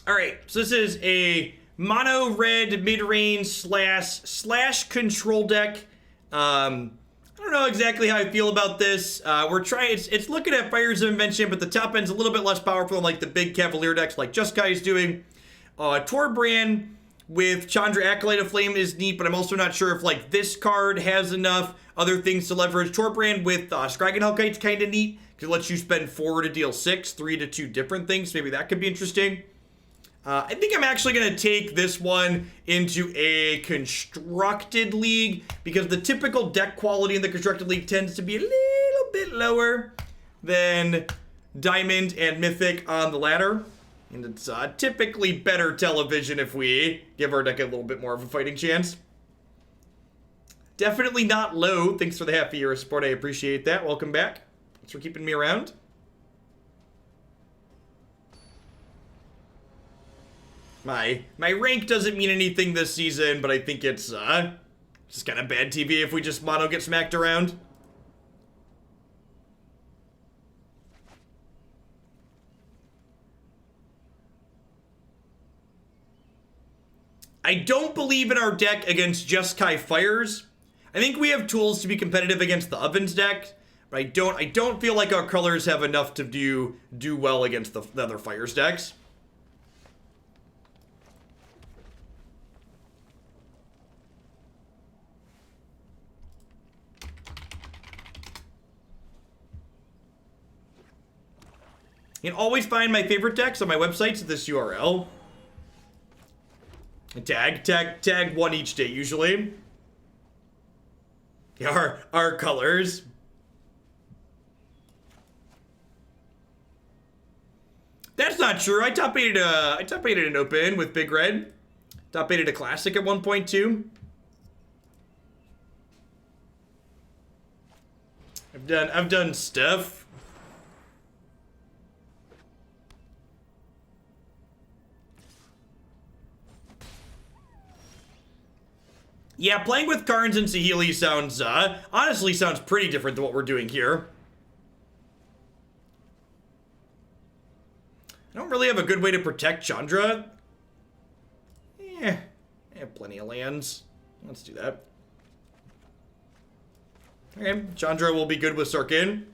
All right, so this is a mono red mid-range slash control deck. I don't know exactly how I feel about this. We're trying, it's looking at Fires of Invention, but the top end's a little bit less powerful than like the big Cavalier decks like Jeskai is doing. Torbran with Chandra Acolyte of Flame is neat, but I'm also not sure if like this card has enough other things to leverage. Torbran with Skarrgan Hellkite's kind of neat, because it lets you spend 4 to deal 6, 3 to 2 different things. Maybe that could be interesting. I think I'm actually going to take this one into a constructed league, because the typical deck quality in the constructed league tends to be a little bit lower than Diamond and Mythic on the ladder. And it's typically better television if we give our deck a little bit more of a fighting chance. Definitely not low. Thanks for the half a year of support. I appreciate that. Welcome back. Thanks for keeping me around. My rank doesn't mean anything this season, but I think it's just kind of bad TV if we just mono get smacked around. I don't believe in our deck against Jeskai Fires. I think we have tools to be competitive against the Ovens deck, but I don't feel like our colors have enough to do well against the other Fires decks. You can always find my favorite decks on my websites at this URL. Tag one each day, usually. Yeah, our colors. That's not true. I top aided an open with Big Red. Top aided a classic at 1.2. I've done stuff. Yeah, playing with Karns and Saheeli sounds, honestly sounds pretty different than what we're doing here. I don't really have a good way to protect Chandra. I have plenty of lands. Let's do that. Okay, Chandra will be good with Sarkhan.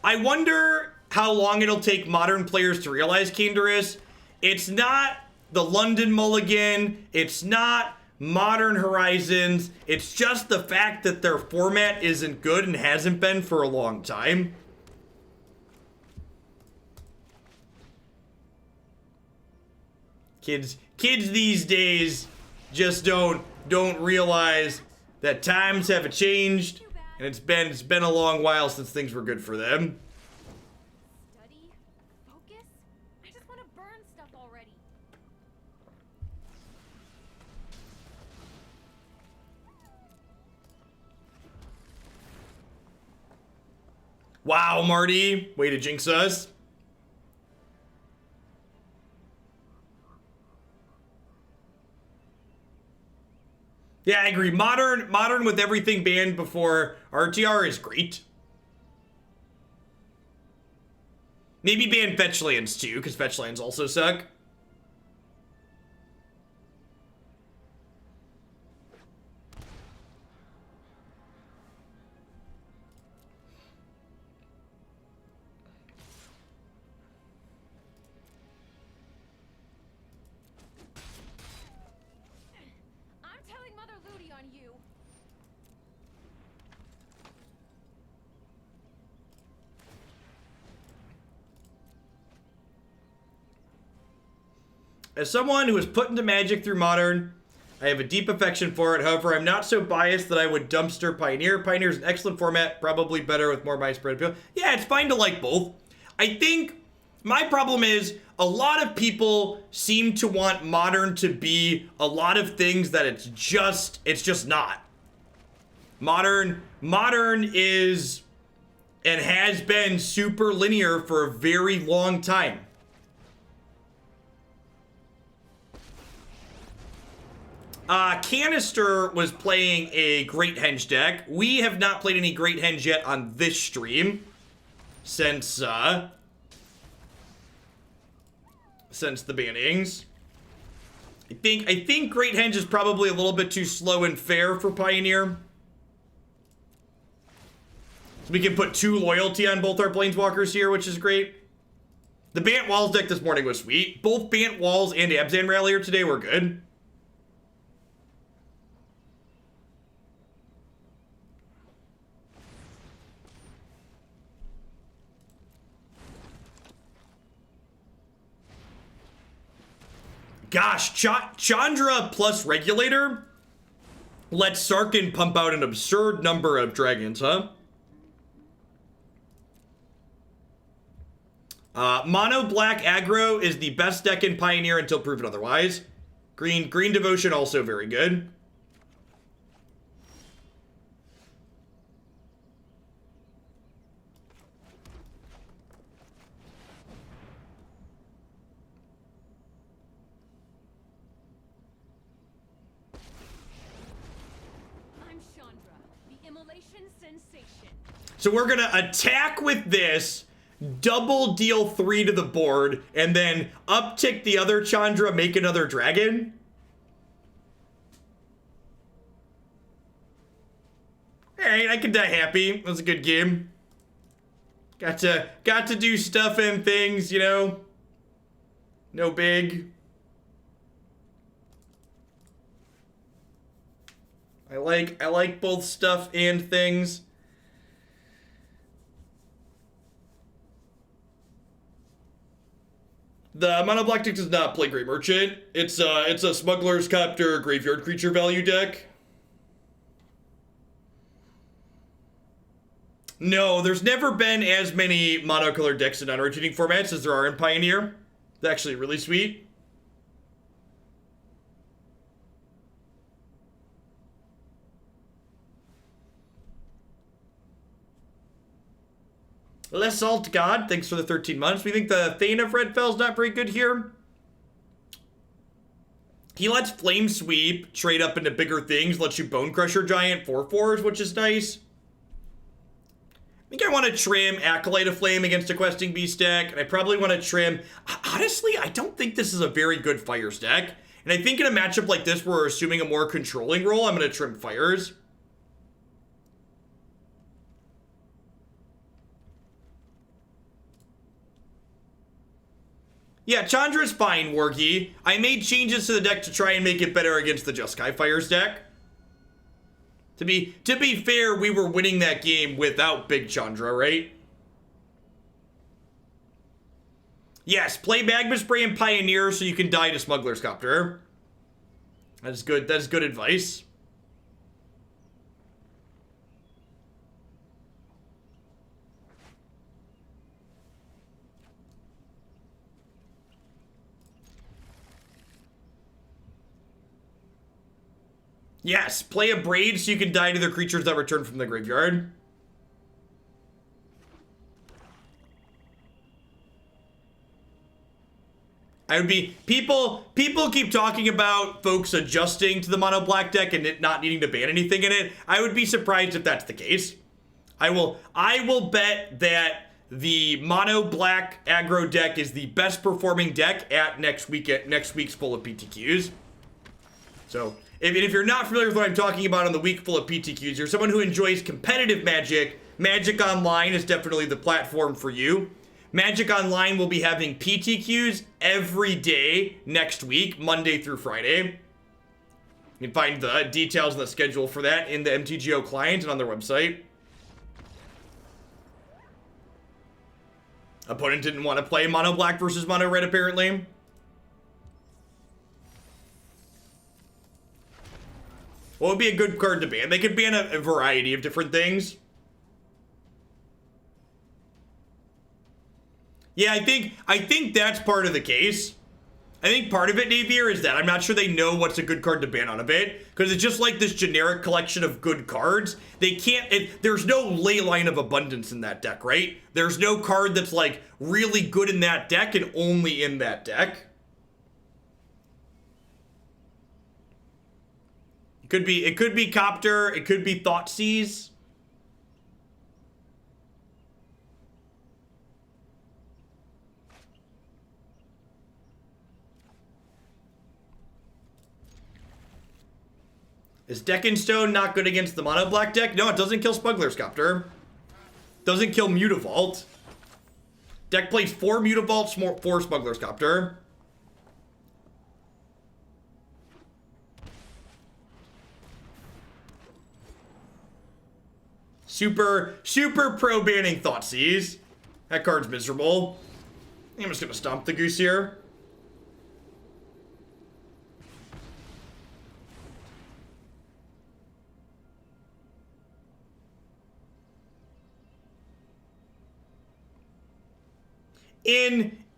I wonder how long it'll take modern players to realize Kinderus. It's not the London Mulligan. It's not Modern Horizons. It's just the fact that their format isn't good and hasn't been for a long time. Kids these days just don't realize that times have changed. And it's been a long while since things were good for them. Study? Focus? I just want to burn stuff already. Wow, Marty. Way to jinx us. Yeah, I agree. Modern with everything banned before RTR is great. Maybe ban fetch lands too, because fetch lands also suck. As someone who was put into Magic through Modern, I have a deep affection for it. However, I'm not so biased that I would dumpster Pioneer. Pioneer is an excellent format, probably better with more widespread appeal. Yeah, it's fine to like both. I think my problem is a lot of people seem to want Modern to be a lot of things that it's just not. Modern is and has been super linear for a very long time. Canister was playing a Great Henge deck. We have not played any Great Henge yet on this stream since the bannings. I think Great Henge is probably a little bit too slow and fair for Pioneer. So we can put 2 loyalty on both our Planeswalkers here, which is great. The Bant Walls deck this morning was sweet. Both Bant Walls and Abzan Rallier today were good. Gosh, Chandra plus Regulator lets Sarkhan pump out an absurd number of dragons, huh? Mono black aggro is the best deck in Pioneer until proven otherwise. Green Devotion also very good. I'm Chandra, the immolation sensation. So we're gonna attack with this, double deal 3 to the board, and then uptick the other Chandra, make another dragon? Alright, I can die happy. It was a good game. Got to do stuff and things, you know. No big. I like both stuff and things. The Mono Black deck does not play Great Merchant. It's a Smuggler's Copter graveyard creature value deck. No, there's never been as many monocolored decks in non-rotating formats as there are in Pioneer. It's actually really sweet. Less Salt God, thanks for the 13 months. We think the Thane of Red Fell's not very good here. He lets Flame Sweep trade up into bigger things, lets you Bonecrusher Giant 4/4s, which is nice. I think I want to trim Acolyte of Flame against a Questing Beast deck, and I probably want to trim... Honestly, I don't think this is a very good Fires deck. And I think in a matchup like this, where we're assuming a more controlling role, I'm going to trim Fires. Yeah, Chandra's fine, Wargy. I made changes to the deck to try and make it better against the Jeskai Fires deck. To be fair, we were winning that game without Big Chandra, right? Yes, play Magma Spray and Pioneer so you can die to Smuggler's Copter. That's good. That's good advice. Yes, play a Braid so you can die to the creatures that return from the graveyard. I would be... People keep talking about folks adjusting to the mono black deck and it not needing to ban anything in it. I would be surprised if that's the case. I will bet that the mono black aggro deck is the best performing deck at next week's full of PTQs. So... If you're not familiar with what I'm talking about on the week full of PTQs, you're someone who enjoys competitive Magic. Magic Online is definitely the platform for you. Magic Online will be having PTQs every day next week, Monday through Friday. You can find the details and the schedule for that in the MTGO client and on their website. Opponent didn't want to play Mono Black versus Mono Red, apparently. What would be a good card to ban? They could ban a variety of different things. Yeah, I think that's part of the case. I think part of it, Navier, is that I'm not sure they know what's a good card to ban on of it. Because it's just like this generic collection of good cards. They can't... there's no Leyline of Abundance in that deck, right? There's no card that's, like, really good in that deck and only in that deck. It could be Copter, it could be Thoughtseize. Is Deckenstone not good against the mono black deck? No, it doesn't kill Smuggler's Copter. Doesn't kill Mutavault. Deck plays 4 Mutavaults, 4 Smuggler's Copter. Super pro banning Thoughtseize. That card's miserable. I'm just gonna stomp the goose here.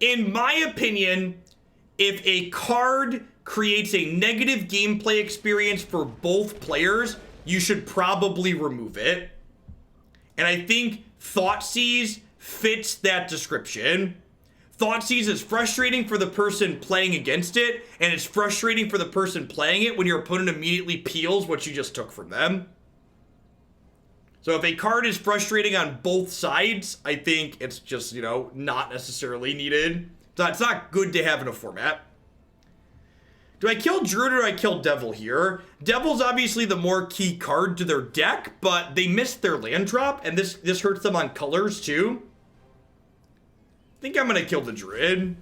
In my opinion, if a card creates a negative gameplay experience for both players, you should probably remove it. And I think Thoughtseize fits that description. Thoughtseize is frustrating for the person playing against it, and it's frustrating for the person playing it when your opponent immediately peels what you just took from them. So if a card is frustrating on both sides, I think it's just, you know, not necessarily needed. So it's not good to have in a format. Do I kill Druid or do I kill Devil here? Devil's obviously the more key card to their deck, but they missed their land drop, and this hurts them on colors too. I think I'm gonna kill the Druid.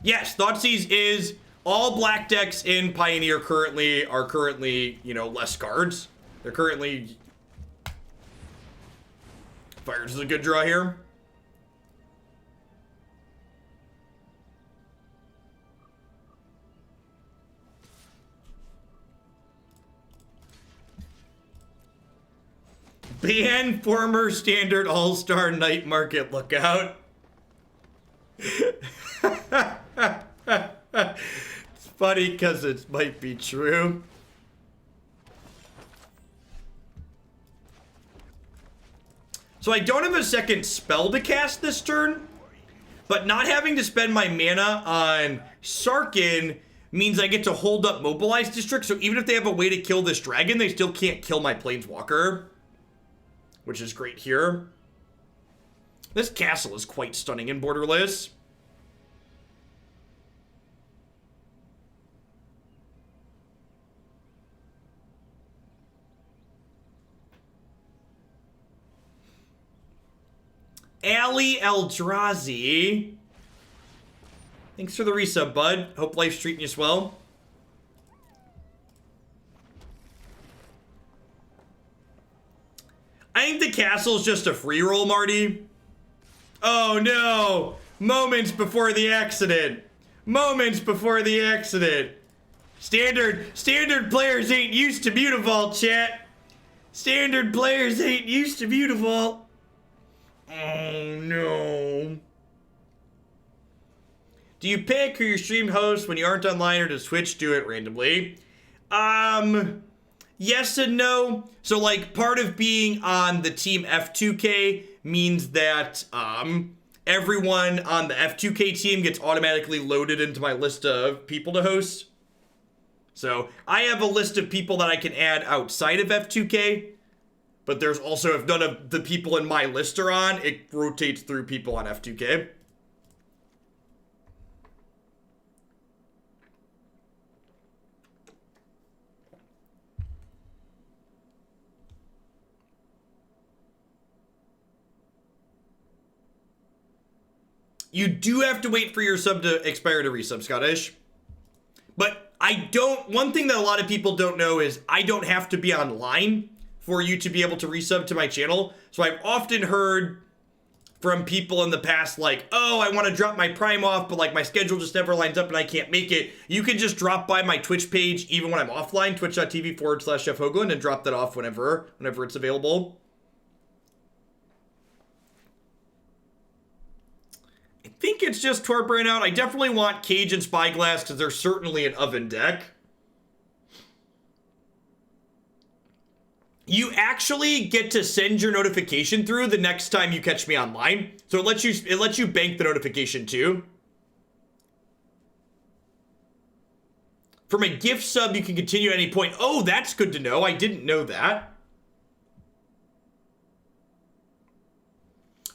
Yes, Thoughtseize is all black decks in Pioneer are currently, you know, less cards. They're currently... Fires is a good draw here. Ban former standard all-star night market lookout. It's funny because it might be true. So I don't have a second spell to cast this turn, but not having to spend my mana on Sarkhan means I get to hold up Mobilized District, so even if they have a way to kill this dragon, they still can't kill my Planeswalker, which is great here. This castle is quite stunning in Borderless. Ali Eldrazi. Thanks for the resub, bud. Hope life's treating you well. I think the castle's just a free roll, Marty. Oh no! Moments before the accident. Moments before the accident. Standard players ain't used to Mutavault, chat. Standard players ain't used to Mutavault. Oh no. Do you pick who your stream hosts when you aren't online, or does Twitch do it randomly? Yes and no. So like part of being on the team F2K means that everyone on the F2K team gets automatically loaded into my list of people to host. So I have a list of people that I can add outside of F2K. But there's also, if none of the people in my list are on, it rotates through people on F2K. You do have to wait for your sub to expire to resub, Scottish. But one thing that a lot of people don't know is I don't have to be online for you to be able to resub to my channel. So I've often heard from people in the past like, oh, I want to drop my Prime off, but like my schedule just never lines up and I can't make it. You can just drop by my Twitch page even when I'm offline, twitch.tv/Jeff Hoagland, and drop that off whenever it's available. I think it's just Torbran out. I definitely want Cage and Spyglass because they're certainly an oven deck. you actually get to send your notification through the next time you catch me online. So it lets you bank the notification too. From a gift sub, you can continue at any point. Oh, that's good to know. I didn't know that.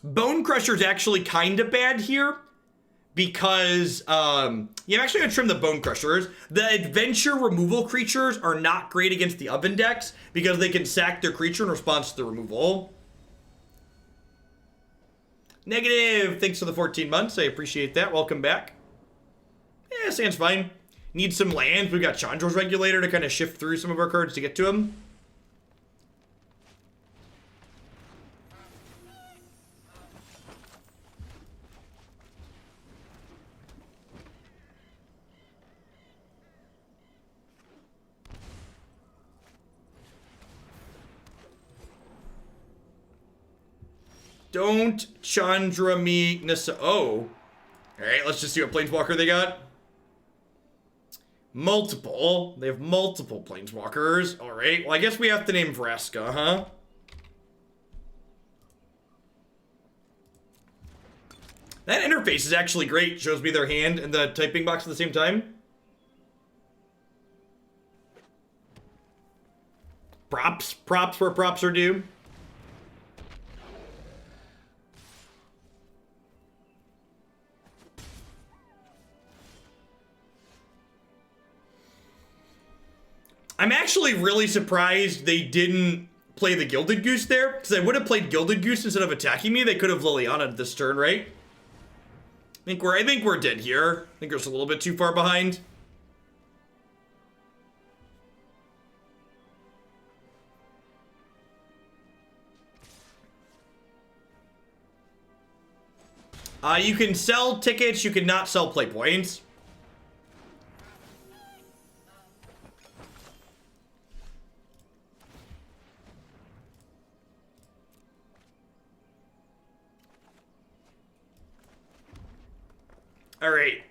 Bonecrusher's actually kind of bad here because you actually gotta trim the Bonecrushers. The adventure removal creatures are not great against the oven decks because they can sack their creature in response to the removal. Negative, thanks for the 14 months. I appreciate that. Welcome back. Yeah, sounds fine. Need some lands. We've got Chandra's Regulator to kind of shift through some of our cards to get to him. Don't Chandra me Nissa. Oh. Alright, let's just see what Planeswalker they got. Multiple. They have multiple Planeswalkers. Alright, well I guess we have to name Vraska, huh? That interface is actually great. Shows me their hand and the typing box at the same time. Props. Props where props are due. I'm actually really surprised they didn't play the Gilded Goose there, because I would have played Gilded Goose instead of attacking me. They could have Liliana'd this turn, right? I think we're dead here. I think we're just a little bit too far behind. You can sell tickets, you cannot sell play points. All right.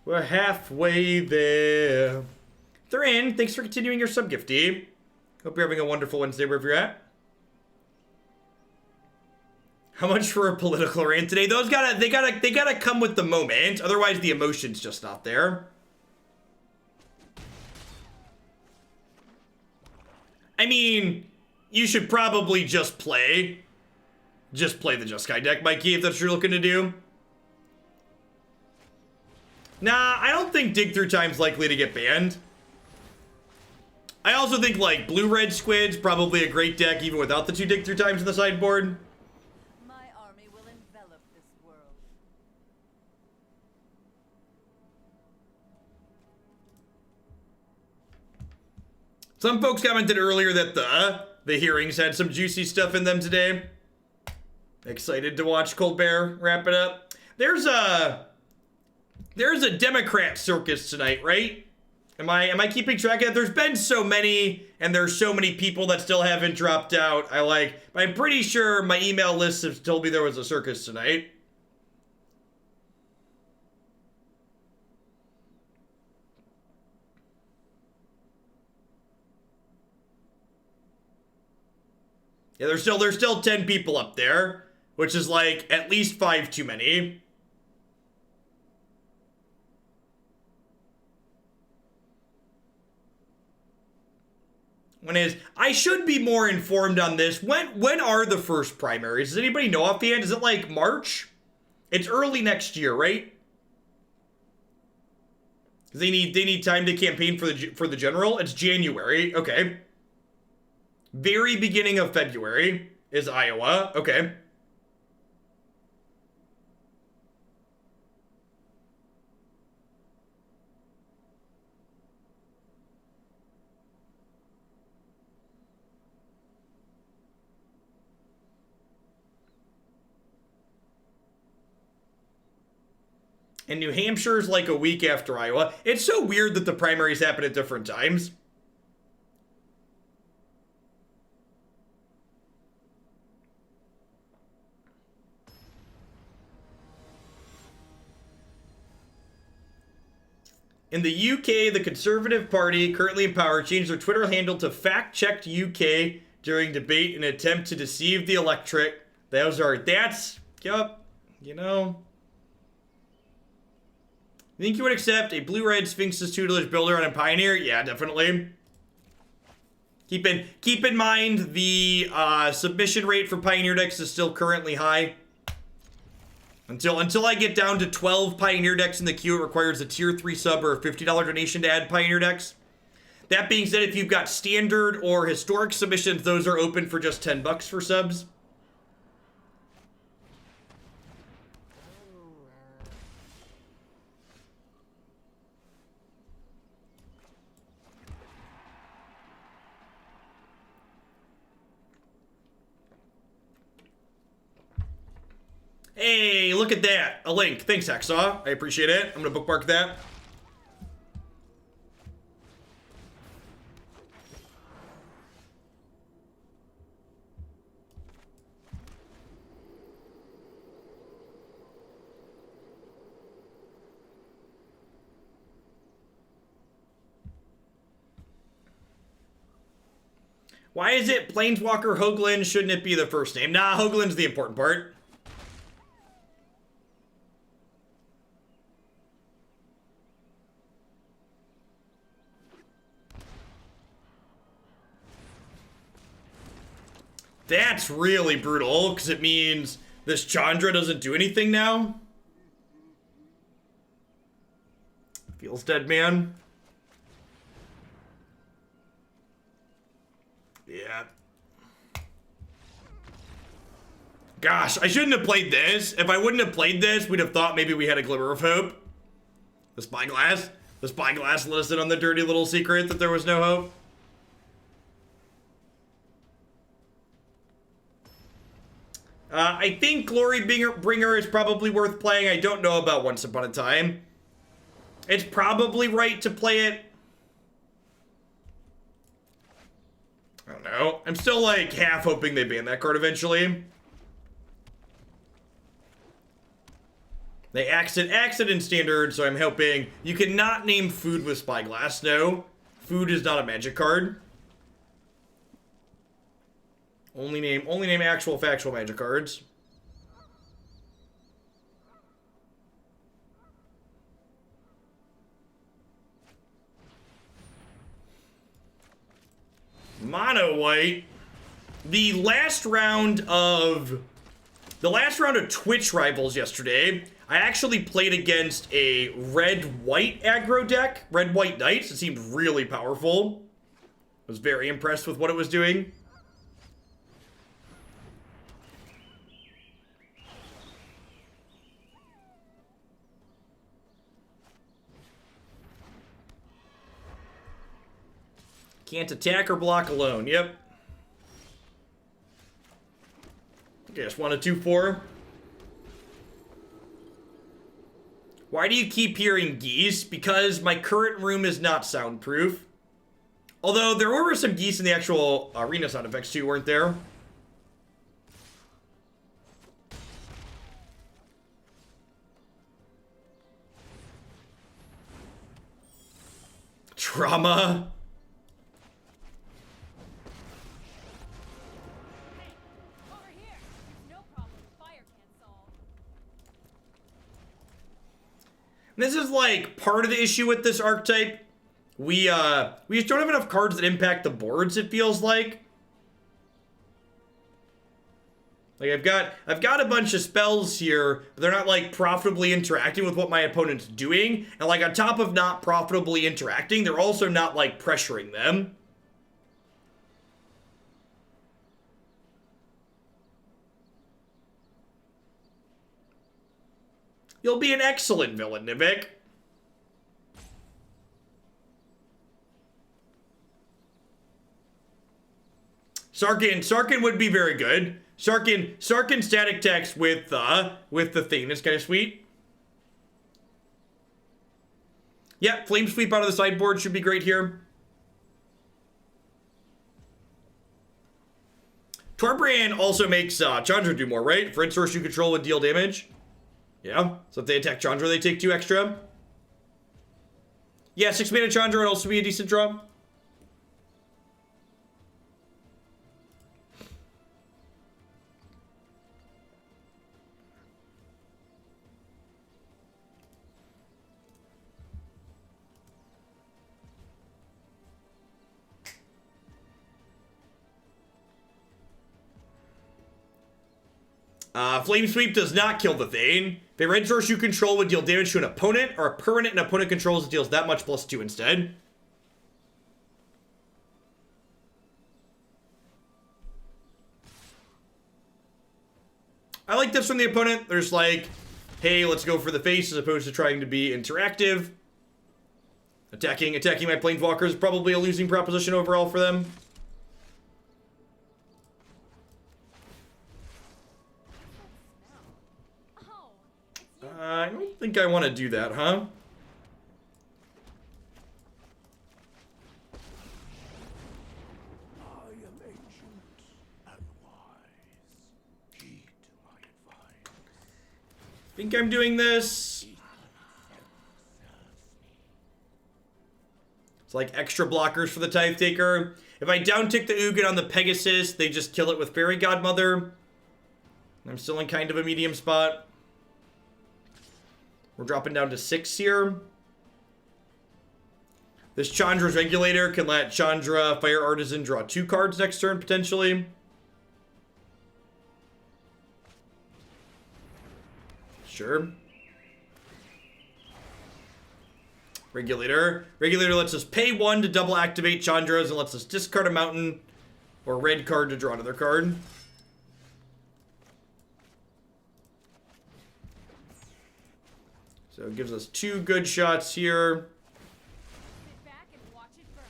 We're halfway there. Thane, thanks for continuing your sub gifty. Hope you're having a wonderful Wednesday wherever you're at. How much for a political rant today? Those they gotta come with the moment. Otherwise, the emotion's just not there. I mean, you should probably just play the Jeskai deck, Mikey, if that's what you're looking to do. Nah, I don't think Dig Through Time's likely to get banned. I also think, like, Blue-Red Squid's probably a great deck even without the 2 Dig Through Times in the sideboard. My army will envelop this world. Some folks commented earlier that the hearings had some juicy stuff in them today. Excited to watch Colbert wrap it up. There's a Democrat circus tonight, right? Am I keeping track of it? There's been so many, and there's so many people that still haven't dropped out. I'm pretty sure my email list has told me there was a circus tonight. Yeah, there's still 10 people up there, which is like at least 5 too many. I should be more informed on this. When are the first primaries? Does anybody know offhand? Is it like March? It's early next year, right? They need time to campaign for the general. It's January. Okay. Very beginning of February is Iowa. Okay. And New Hampshire's like a week after Iowa. It's so weird that the primaries happen at different times. In the UK, the Conservative Party, currently in power, changed their Twitter handle to fact-checked UK during debate in an attempt to deceive the electorate. Yup, you know. You think you would accept a blue-red Sphinx's tutelage builder on a Pioneer? Yeah, definitely. Keep in mind the submission rate for Pioneer decks is still currently high. Until I get down to 12 Pioneer decks in the queue, it requires a tier 3 sub or a $50 donation to add Pioneer decks. That being said, if you've got standard or historic submissions, those are open for just $10 for subs. Hey, look at that. A link. Thanks, Hacksaw. I appreciate it. I'm gonna bookmark that. Why is it Planeswalker Hoagland? Shouldn't it be the first name? Nah, Hoagland's the important part. That's really brutal, because it means this Chandra doesn't do anything now. Feels dead, man. Yeah. Gosh, I shouldn't have played this. If I wouldn't have played this, we'd have thought maybe we had a glimmer of hope. The Spyglass. The Spyglass let us in on the dirty little secret that there was no hope. I think Glory Bringer is probably worth playing. I don't know about Once Upon a Time. It's probably right to play it. I don't know. I'm still like half hoping they ban that card eventually. They axed it in standard, so I'm hoping you cannot name food with Spyglass. No, food is not a magic card. Only name actual factual magic cards. Mono white. The last round of Twitch Rivals yesterday, I actually played against a red-white aggro deck, red-white knights. It seemed really powerful. I was very impressed with what it was doing. Can't attack or block alone. Yep. Okay, just 1 2 4. Why do you keep hearing geese? Because my current room is not soundproof. Although there were some geese in the actual arena sound effects too, weren't there? Trauma. This is like part of the issue with this archetype. We just don't have enough cards that impact the boards, it feels like. Like I've got a bunch of spells here, but they're not like profitably interacting with what my opponent's doing. And like on top of not profitably interacting, they're also not like pressuring them. You'll be an excellent villain, Nivik. Sarkhan would be very good. Sarkhan static text with the Thane is kind of sweet. Yeah, Flame Sweep out of the sideboard should be great here. Torbran also makes Chandra do more, right? For source you control would deal damage. Yeah, so if they attack Chandra, they take 2 extra. Yeah, 6 mana Chandra would also be a decent draw. Flame Sweep does not kill the Thane. If a red source you control would deal damage to an opponent, or a permanent an opponent controls deals that much +2 instead. I like this from the opponent. There's like, hey, let's go for the face as opposed to trying to be interactive. Attacking my Planeswalker is probably a losing proposition overall for them. I don't think I want to do that, huh? I am ancient and wise. Heed my advice. Think I'm doing this. It's like extra blockers for the Tithe Taker. If I downtick the Ugin on the Pegasus, they just kill it with Fairy Godmother. I'm still in kind of a medium spot. We're dropping down to 6 here. This Chandra's Regulator can let Chandra, Fire Artisan, draw 2 cards next turn, potentially. Sure. Regulator. Regulator lets us pay 1 to double activate Chandra's and lets us discard a mountain or red card to draw another card. So it gives us 2 good shots here. Sit back and watch it burn.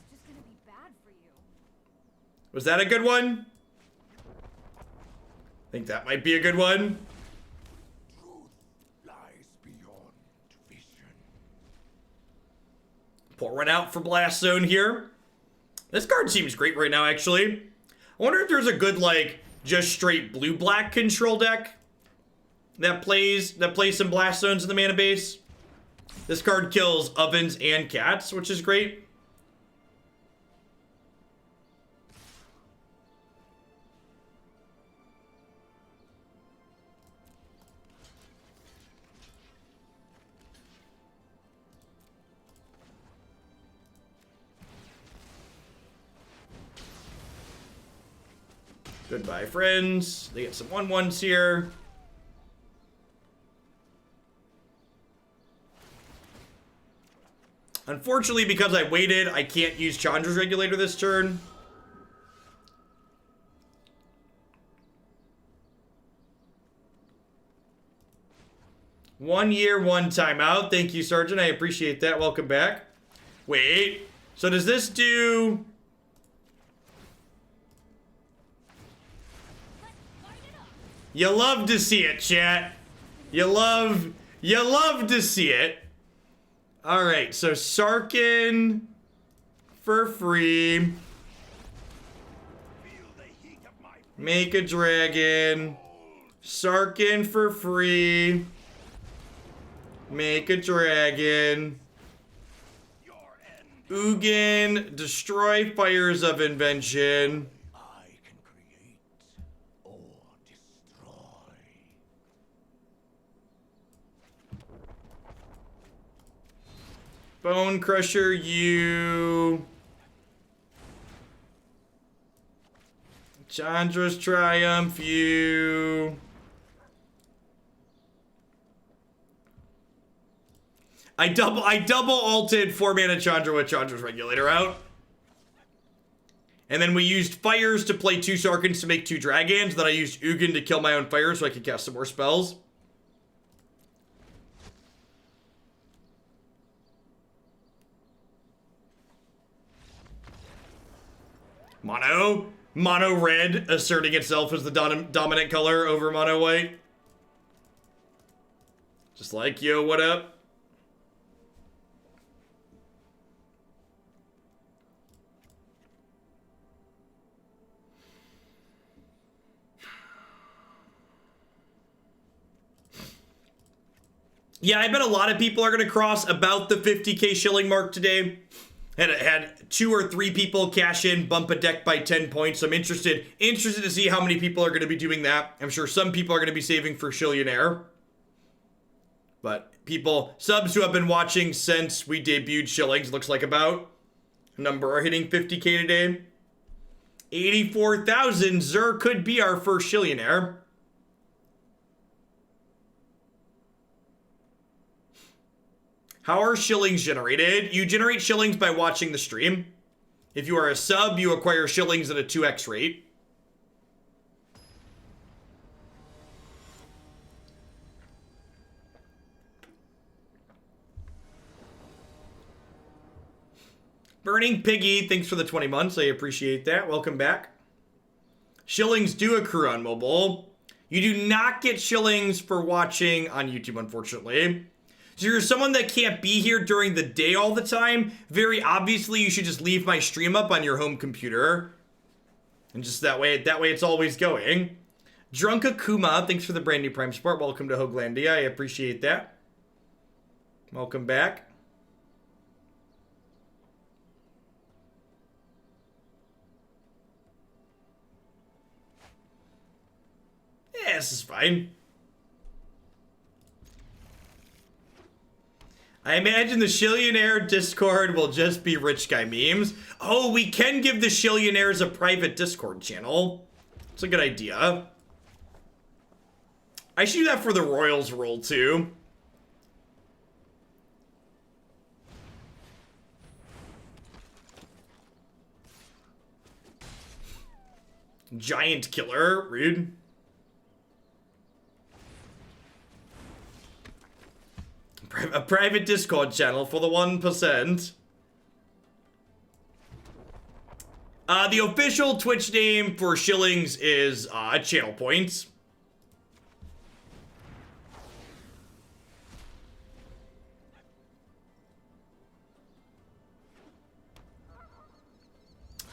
It's just gonna be bad for you. Was that a good one? I think that might be a good one. Truth lies beyond vision. Pour one out for Blast Zone here. This card seems great right now, actually. I wonder if there's a good, like, just straight blue-black control deck that plays some Blast Zones in the mana base. This card kills ovens and cats, which is great. Goodbye, friends. They get some 1/1s here. Unfortunately, because I waited, I can't use Chandra's Regulator this turn. One year, one timeout. Thank you, Sergeant. I appreciate that. Welcome back. Wait. So does this do... You love to see it, chat. You love to see it. All right, so Sarkhan for free. Make a dragon. Sarkhan for free. Make a dragon. Ugin, destroy Fires of Invention. I can create or destroy. Bonecrusher you. Chandra's Triumph you. I double alted 4 mana Chandra with Chandra's Regulator out. And then we used Fires to play 2 Sarkhans to make 2 Dragons. Then I used Ugin to kill my own Fire so I could cast some more spells. Mono red asserting itself as the dominant color over mono white. Just like, yo, what up? Yeah, I bet a lot of people are going to cross about the 50k shilling mark today. Had 2 or 3 people cash in, bump a deck by 10 points. So I'm interested to see how many people are going to be doing that. I'm sure some people are going to be saving for Shillionaire. But subs who have been watching since we debuted Shillings, looks like about a number are hitting 50k today. 84,000. Zur could be our first Shillionaire. How are shillings generated? You generate shillings by watching the stream. If you are a sub, you acquire shillings at a 2x rate. Burning Piggy, thanks for the 20 months. I appreciate that. Welcome back. Shillings do accrue on mobile. You do not get shillings for watching on YouTube, unfortunately. So you're someone that can't be here during the day all the time. Very obviously, you should just leave my stream up on your home computer. And just that way it's always going. Drunk Akuma, thanks for the brand new Prime support. Welcome to Hoaglandia. I appreciate that. Welcome back. Yeah, this is fine. I imagine the Shillionaire Discord will just be rich guy memes. Oh, we can give the Shillionaires a private Discord channel. It's a good idea. I should do that for the Royals role too. Giant killer, rude. A private Discord channel for the 1%. The official Twitch name for shillings is channel points.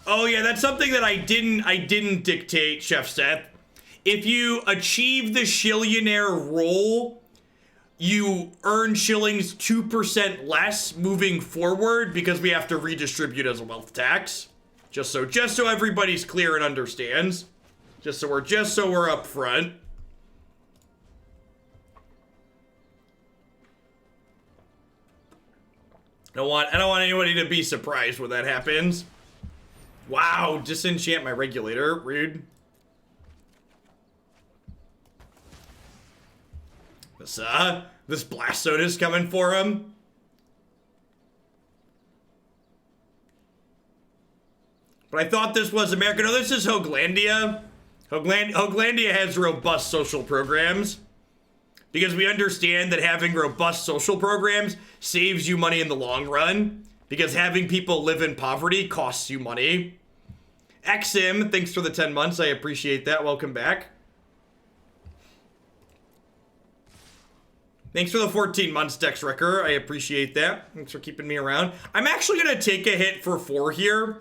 Oh yeah, that's something that I didn't dictate, Chef Seth. If you achieve the Shillionaire role, you earn shillings 2% less moving forward because we have to redistribute as a wealth tax. Just so everybody's clear and understands. Just so we're up front. I don't want anybody to be surprised when that happens. Wow, disenchant my regulator, rude. This blast zone is coming for him. But I thought this was America. No, this is Hoaglandia. Hoaglandia has robust social programs. Because we understand that having robust social programs saves you money in the long run. Because having people live in poverty costs you money. XM, thanks for the 10 months. I appreciate that. Welcome back. Thanks for the 14 months, Dex Wrecker. I appreciate that. Thanks for keeping me around. I'm actually going to take a hit for 4 here.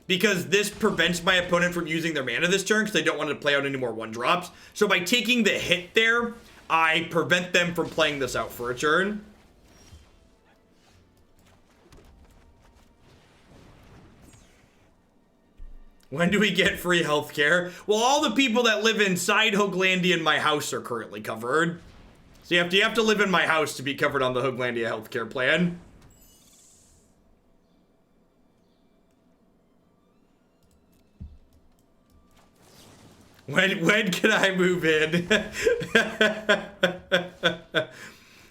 Because this prevents my opponent from using their mana this turn. Because they don't want to play out any more 1-drops. So by taking the hit there, I prevent them from playing this out for a turn. When do we get free healthcare? Well, all the people that live inside Hoaglandia in my house are currently covered. So you have to live in my house to be covered on the Hoaglandia healthcare plan. When can I move in?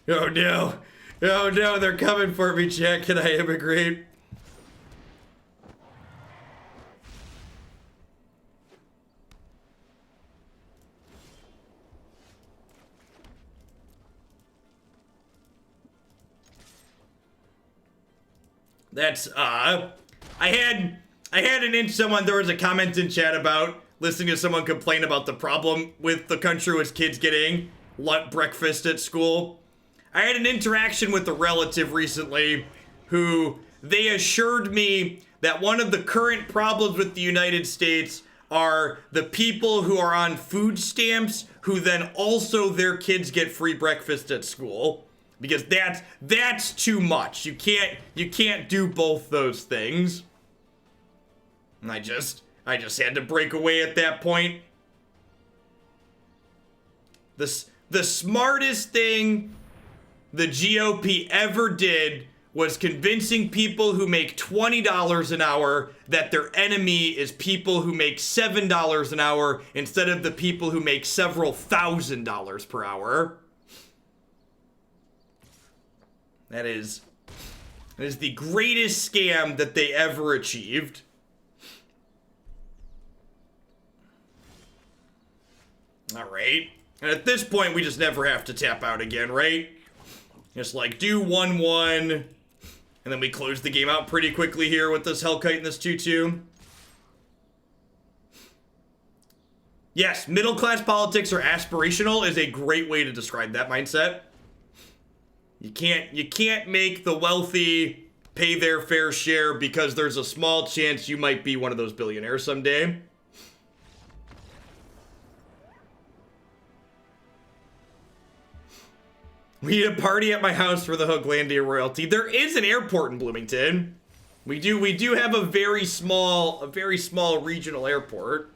Oh no. Oh no, they're coming for me, chat. Can I immigrate? That's I had someone, there was a comment in chat about listening to someone complain about the problem with the country with kids getting breakfast at school. I had an interaction with a relative recently who they assured me that one of the current problems with the United States are the people who are on food stamps who then also their kids get free breakfast at school. because that's too much. You can't do both those things. And I just had to break away at that point. The smartest thing the GOP ever did was convincing people who make $20 an hour that their enemy is people who make $7 an hour instead of the people who make several $1,000s per hour. That is the greatest scam that they ever achieved. All right. And at this point, we just never have to tap out again, right? Just like do 1-1, and then we close the game out pretty quickly here with this Hellkite and this 2-2. Yes, middle class politics are aspirational is a great way to describe that mindset. You can't make the wealthy pay their fair share because there's a small chance you might be one of those billionaires someday. We need a party at my house for the Hooglandia royalty. There is an airport in Bloomington. We do have a very small regional airport.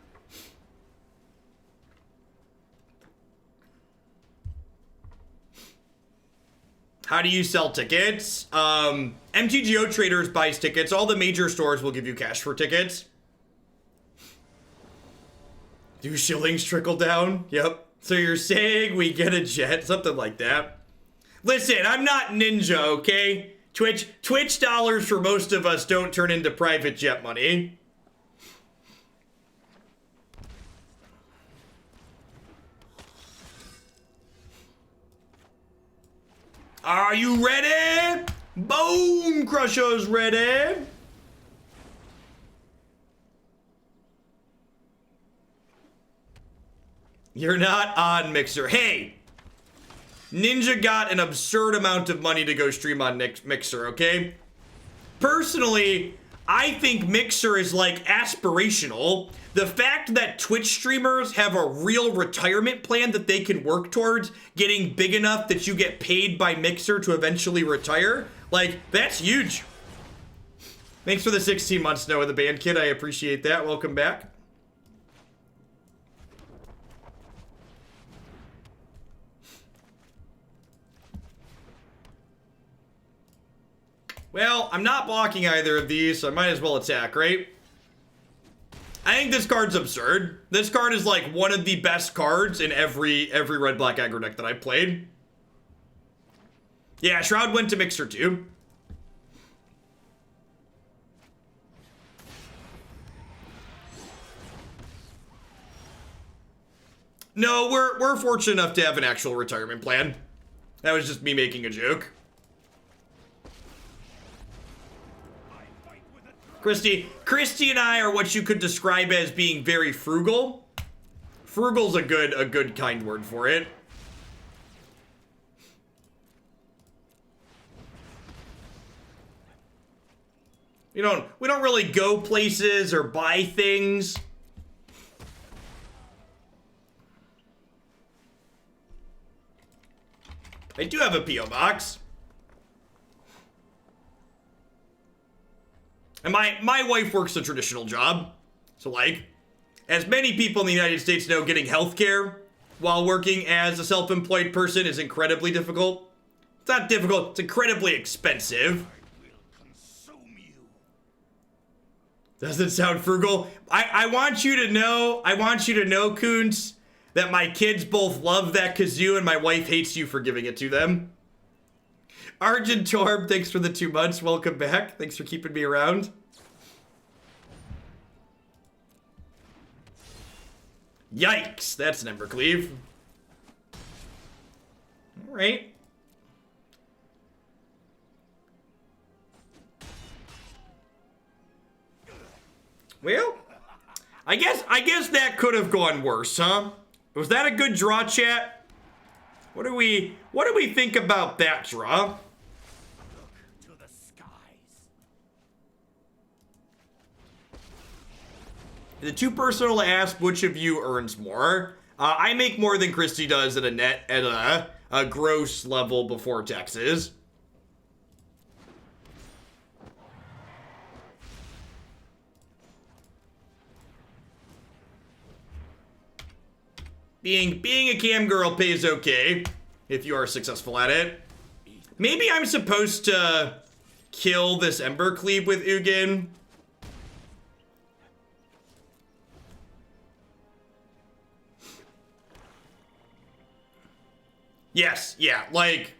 How do you sell tickets? MTGO Traders buys tickets. All the major stores will give you cash for tickets. Do shillings trickle down? Yep. So you're saying we get a jet? Something like that. Listen, I'm not Ninja, okay? Twitch dollars for most of us don't turn into private jet money. Are you ready? Bonecrusher's ready. You're not on Mixer. Hey! Ninja got an absurd amount of money to go stream on Mixer, okay? Personally, I think Mixer is like aspirational. The fact that Twitch streamers have a real retirement plan that they can work towards getting big enough that you get paid by Mixer to eventually retire, like, that's huge. Thanks for the 16 months, Noah the Band Kid. I appreciate that. Welcome back. Well, I'm not blocking either of these, so I might as well attack, right? I think this card's absurd. This card is like one of the best cards in every red-black aggro deck that I've played. Yeah, Shroud went to Mixer too. No, we're fortunate enough to have an actual retirement plan. That was just me making a joke. Christy and I are what you could describe as being very frugal. Frugal's a good kind word for it. We don't really go places or buy things. I do have a P.O. box. And my wife works a traditional job. So like, as many people in the United States know, getting healthcare while working as a self-employed person is incredibly difficult. It's not difficult, it's incredibly expensive. Doesn't sound frugal. I want you to know, Kuntz, that my kids both love that kazoo and my wife hates you for giving it to them. Argent Torb, thanks for the 2 months. Welcome back. Thanks for keeping me around. Yikes, that's an Embercleave. All right. Well, I guess that could have gone worse, huh? Was that a good draw, chat? What do we think about that draw? Is it too personal to ask which of you earns more? I make more than Christy does at a net gross level before taxes. Being a cam girl pays okay if you are successful at it. Maybe I'm supposed to kill this Ember Cleave with Ugin. Yes, yeah, like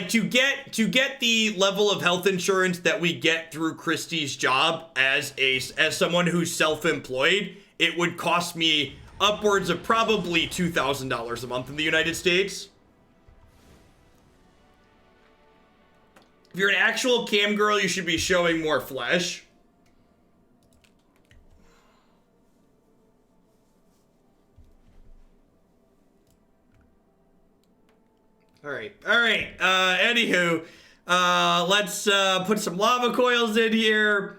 to get the level of health insurance that we get through Christie's job as someone who's self-employed, it would cost me upwards of probably $2,000 a month in the United States. If you're an actual cam girl, you should be showing more flesh. All right. Anywho, let's put some lava coils in here.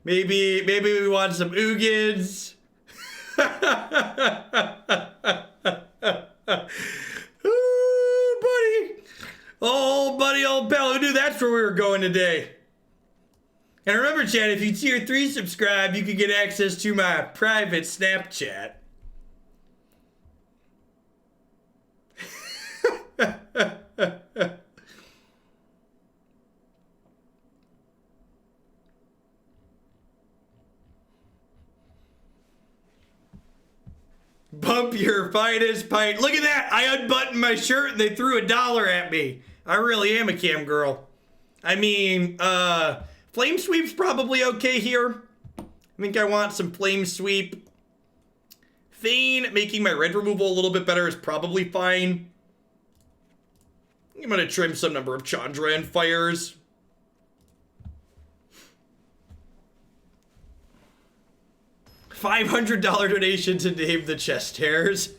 Maybe we want some Ugins. Ooh, buddy. Old pal. Who knew that's where we were going today? And remember, chat, if you tier 3 subscribe, you can get access to my private Snapchat. Bump your finest pint. Look at that. I unbuttoned my shirt and they threw $1 at me. I really am a cam girl. I mean, flame sweep's probably okay here. I think I want some flame sweep. Thane making my red removal a little bit better is probably fine. I'm gonna trim some number of Chandra and fires. $500 donation to name the chest hairs.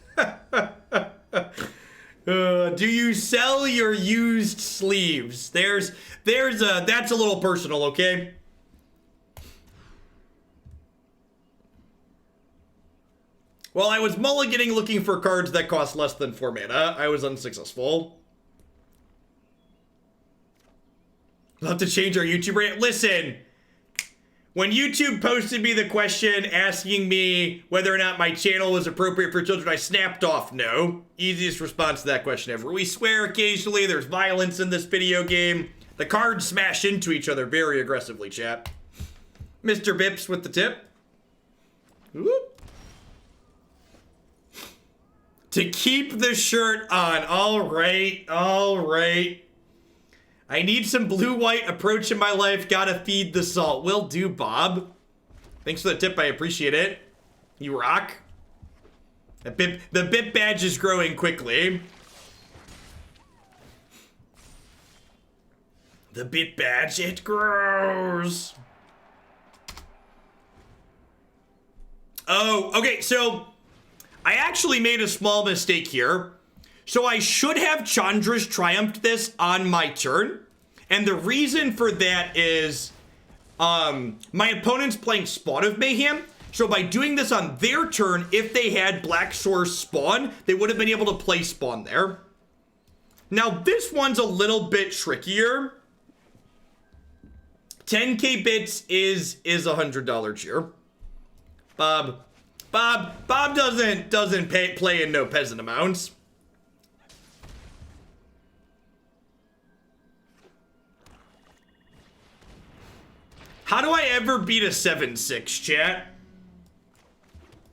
Do you sell your used sleeves? That's a little personal, okay? Well, I was mulliganing looking for cards that cost less than 4 mana. I was unsuccessful. We'll have to change our YouTube rate. Listen, when YouTube posted me the question asking me whether or not my channel was appropriate for children, I snapped off no. Easiest response to that question ever. We swear occasionally, there's violence in this video game. The cards smash into each other very aggressively, chat. Mr. Bips with the tip. Whoop. To keep the shirt on. All right. I need some blue-white approach in my life. Gotta feed the salt. Will do, Bob. Thanks for the tip. I appreciate it. You rock. The bip badge is growing quickly. The bit badge, it grows. Oh, okay, so I actually made a small mistake here. So I should have Chandra's triumphed this on my turn. And the reason for that is my opponent's playing Spawn of Mayhem. So by doing this on their turn, if they had Black Source Spawn, they would have been able to play Spawn there. Now this one's a little bit trickier. 10k bits is $100 cheer. Bob doesn't play in no peasant amounts. How do I ever beat a 7-6, chat?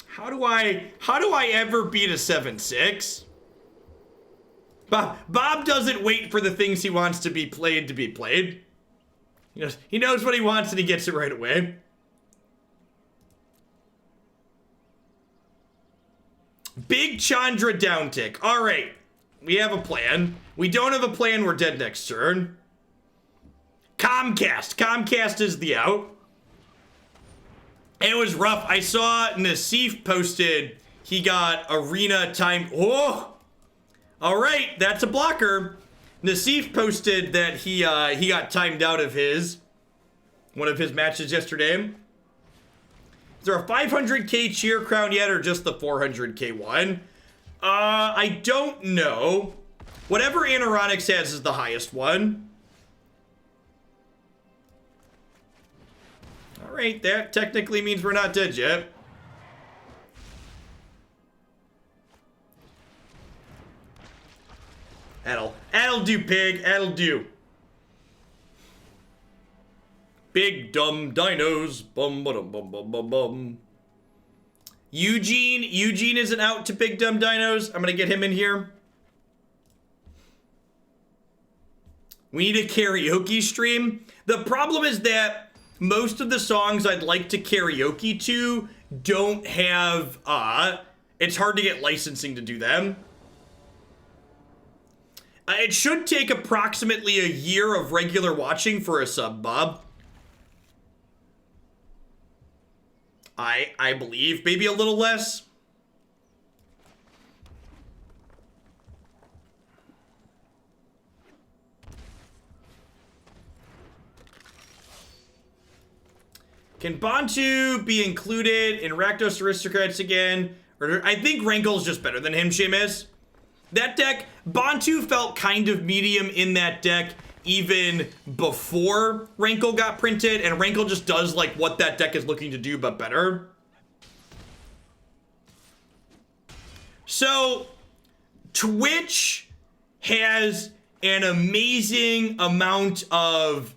How do I ever beat a 7-6? Bob doesn't wait for the things he wants to be played. He knows what he wants and he gets it right away. Big Chandra down tick. All right, we have a plan. We don't have a plan. We're dead next turn. Comcast is the out. It was rough. I saw Nassif posted he got arena time. Oh, all right, that's a blocker. Nassif posted that he got timed out of one of his matches yesterday. Is there a 500k cheer crown yet, or just the 400k one? I don't know. Whatever Anoronics has is the highest one. Alright, that technically means we're not dead yet. That'll do, pig. That'll do. Big dumb dinos. Bum bum bum bum bum bum. Ugin isn't out to big dumb dinos. I'm gonna get him in here. We need a karaoke stream. The problem is that most of the songs I'd like to karaoke to don't have, it's hard to get licensing to do them. It should take approximately a year of regular watching for a sub, Bob. I believe, maybe a little less. Can Bantu be included in Rakdos Aristocrats again? Or I think Rankle's just better than him, Seamus. That deck, Bantu felt kind of medium in that deck even before Rankle got printed, and Rankle just does like what that deck is looking to do, but better. So, Twitch has an amazing amount of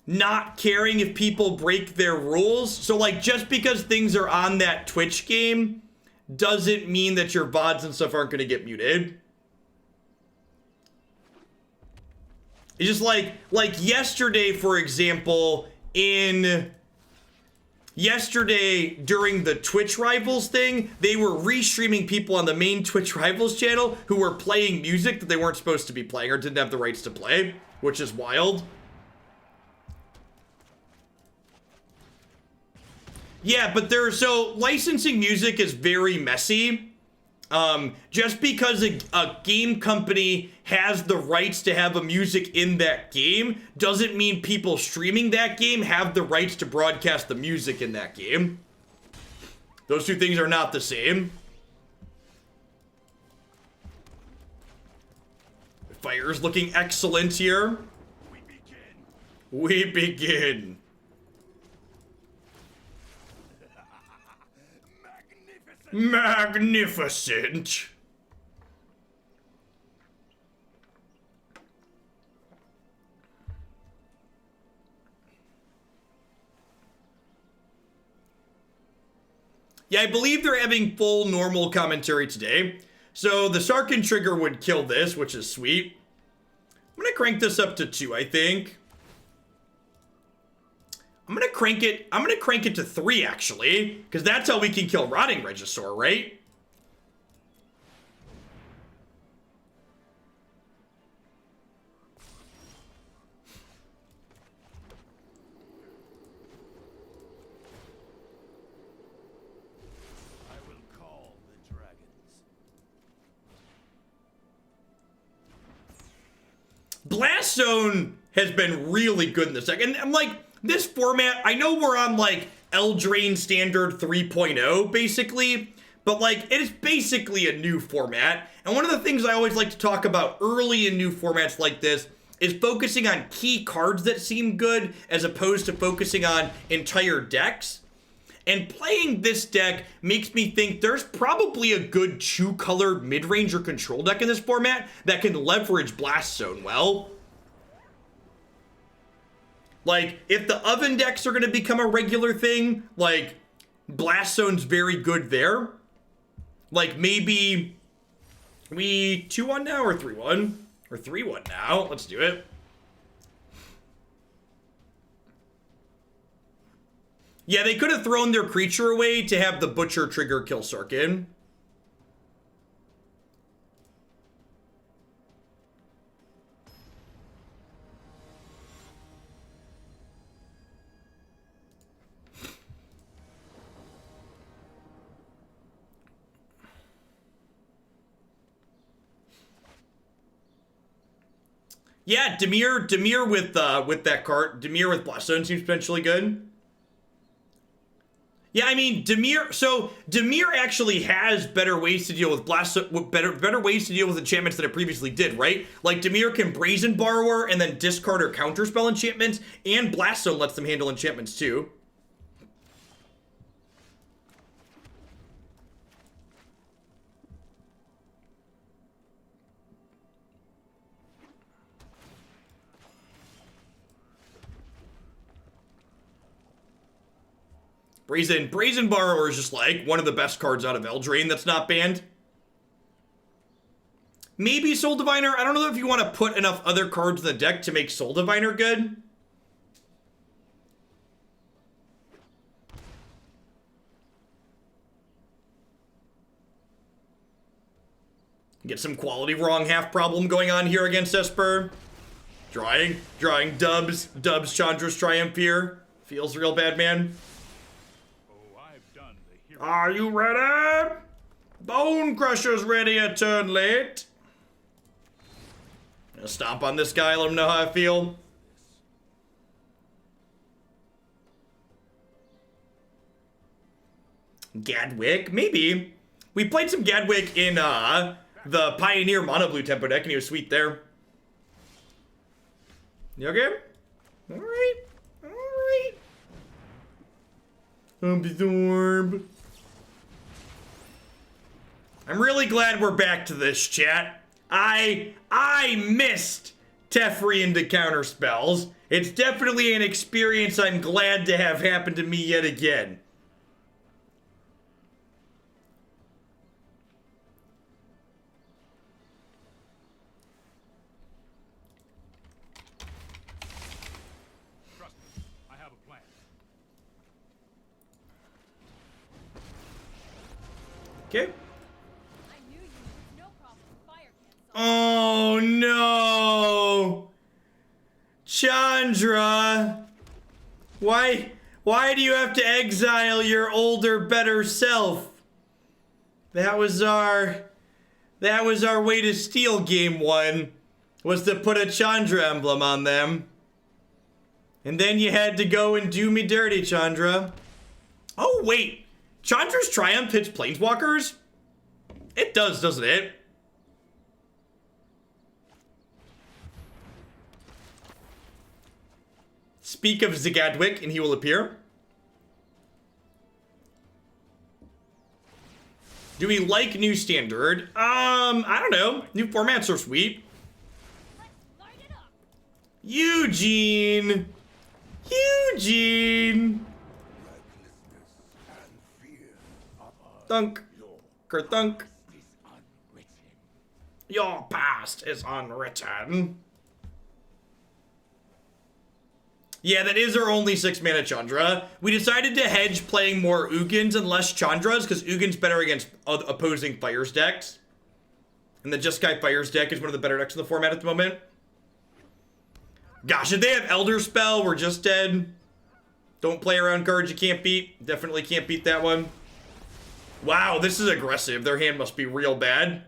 not caring if people break their rules. So, like, just because things are on that Twitch game doesn't mean that your VODs and stuff aren't going to get muted. It's just like yesterday, for example, yesterday during the Twitch Rivals thing, they were restreaming people on the main Twitch Rivals channel who were playing music that they weren't supposed to be playing or didn't have the rights to play, which is wild. Yeah, but so licensing music is very messy. Just because a game company has the rights to have a music in that game doesn't mean people streaming that game have the rights to broadcast the music in that game. Those two things are not the same. Fire's looking excellent here. We begin. Magnificent. Yeah, I believe they're having full normal commentary today. So the Sarkhan trigger would kill this, which is sweet. I'm gonna crank this up to 2, I think. I'm gonna crank it to 3, actually, because that's how we can kill Rotting Regisaur, right? I will call the dragons. Blast Zone has been really good in this deck, and I'm like, this format, I know we're on like Eldraine Standard 3.0 basically, but like it is basically a new format. And one of the things I always like to talk about early in new formats like this is focusing on key cards that seem good as opposed to focusing on entire decks. And playing this deck makes me think there's probably a good 2-colored mid-range or control deck in this format that can leverage Blast Zone well. Like, if the oven decks are going to become a regular thing, like, Blast Zone's very good there. Like, maybe we 2-1 now or 3-1? Or 3-1 now. Let's do it. Yeah, they could have thrown their creature away to have the Butcher trigger kill Sarkhan. Yeah, Dimir with that card. Dimir with Blast Zone seems potentially good. Yeah, I mean, Dimir actually has better ways to deal with better ways to deal with enchantments than it previously did, right? Like, Dimir can Brazen Borrower and then discard or counterspell enchantments, and Blaststone lets them handle enchantments too. Brazen Borrower is just like one of the best cards out of Eldraine that's not banned. Maybe Soul Diviner. I don't know if you want to put enough other cards in the deck to make Soul Diviner good. Get some quality wrong half problem going on here against Esper. Drawing dubs Chandra's Triumph here. Feels real bad, man. Are you ready? Bonecrusher's ready a turn late. Gonna stomp on this guy, let him know how I feel. Gadwick? Maybe. We played some Gadwick in the Pioneer Mono Blue tempo deck, and he was sweet there. You okay? Alright. Alright. Absorb. I'm really glad we're back to this, chat. I missed Teferi into counterspells. It's definitely an experience I'm glad to have happen to me yet again. Trust me, I have a plan. Okay. I knew you. No problem. Oh no! Fire can't solve. Chandra! Why do you have to exile your older, better self? That was our way to steal game one, was to put a Chandra emblem on them. And then you had to go and do me dirty, Chandra. Oh wait, Chandra's Triumph hits Planeswalkers? It does, doesn't it? Speak of Zagadwick and he will appear. Do we like new standard? I don't know. New formats are sweet. Let's light it up. Ugin! Ugin! Thunk. Kerthunk. Your past is unwritten. Yeah, that is our only 6-mana Chandra. We decided to hedge playing more Ugins and less Chandras because Ugin's better against opposing Fires decks. And the Jeskai Fires deck is one of the better decks in the format at the moment. Gosh, if they have Elder Spell, we're just dead. Don't play around cards you can't beat. Definitely can't beat that one. Wow, this is aggressive. Their hand must be real bad.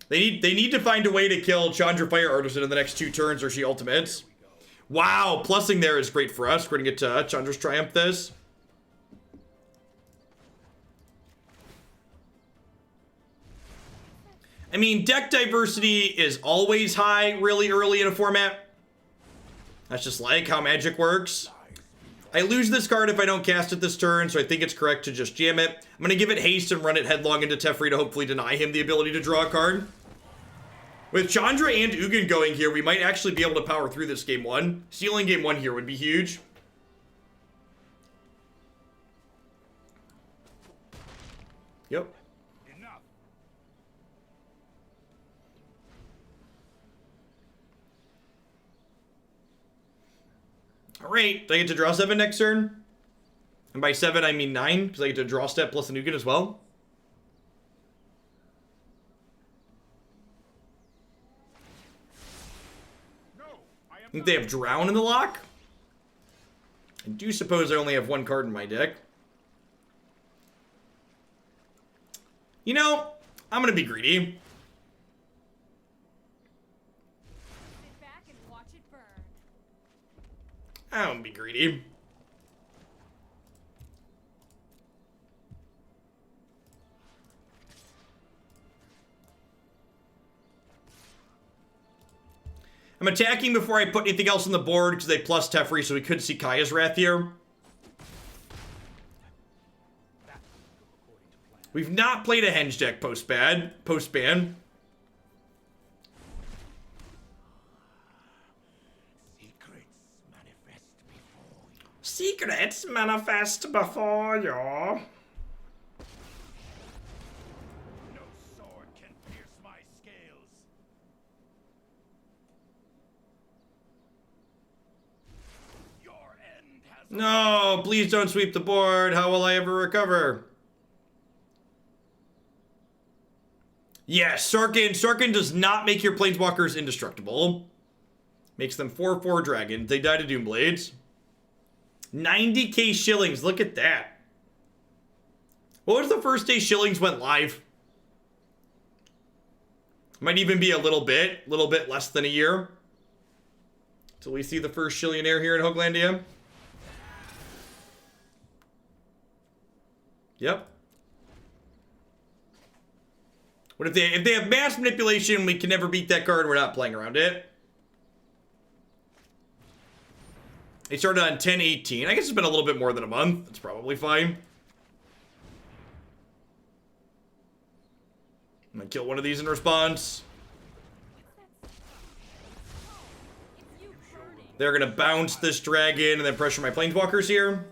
They need to find a way to kill Chandra Fire Artisan in the next 2 turns or she ultimates. Wow, plussing there is great for us. We're gonna get to Chandra's Triumph this. I mean, deck diversity is always high really early in a format. That's just like how Magic works. I lose this card if I don't cast it this turn, so I think it's correct to just jam it. I'm gonna give it haste and run it headlong into Teferi to hopefully deny him the ability to draw a card. With Chandra and Ugin going here, we might actually be able to power through this game 1. Stealing game 1 here would be huge. Yep. Enough. Alright, do I get to draw 7 next turn? And by 7, I mean 9, because I get to draw step plus an Ugin as well. I think they have Drown in the lock. I do suppose I only have 1 card in my deck. You know, I'm gonna be greedy. Sit back and watch it burn. I'm gonna be greedy. I'm attacking before I put anything else on the board because they plus Teferi, so we could see Kaya's Wrath here. We've not played a Henge deck post-ban. Secrets manifest before you. No sword can pierce my scales. Your end has No, please don't sweep the board. How will I ever recover? Yes, Sarkhan does not make your planeswalkers indestructible. Makes them 4/4 dragons. They die to Doomblades. 90k shillings. Look at that. What was the first day shillings went live? Might even be a little bit less than a year. Till we see the first shillionaire here in Hoaglandia. Yep. What if they have mass manipulation, we can never beat that card, we're not playing around it. They started on 10/18. I guess it's been a little bit more than a month. It's probably fine. I'm gonna kill one of these in response. They're gonna bounce this dragon and then pressure my planeswalkers here.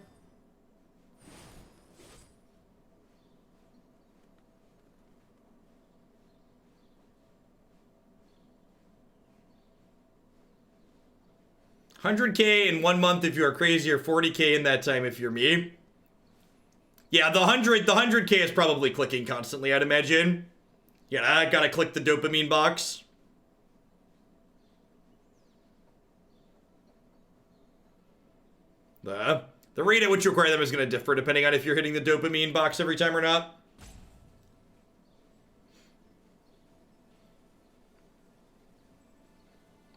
$100k in 1 month if you are crazy, or 40k in that time if you're me. Yeah, the 100k is probably clicking constantly, I'd imagine. Yeah, I gotta click the dopamine box. The rate at which you acquire them is gonna differ depending on if you're hitting the dopamine box every time or not.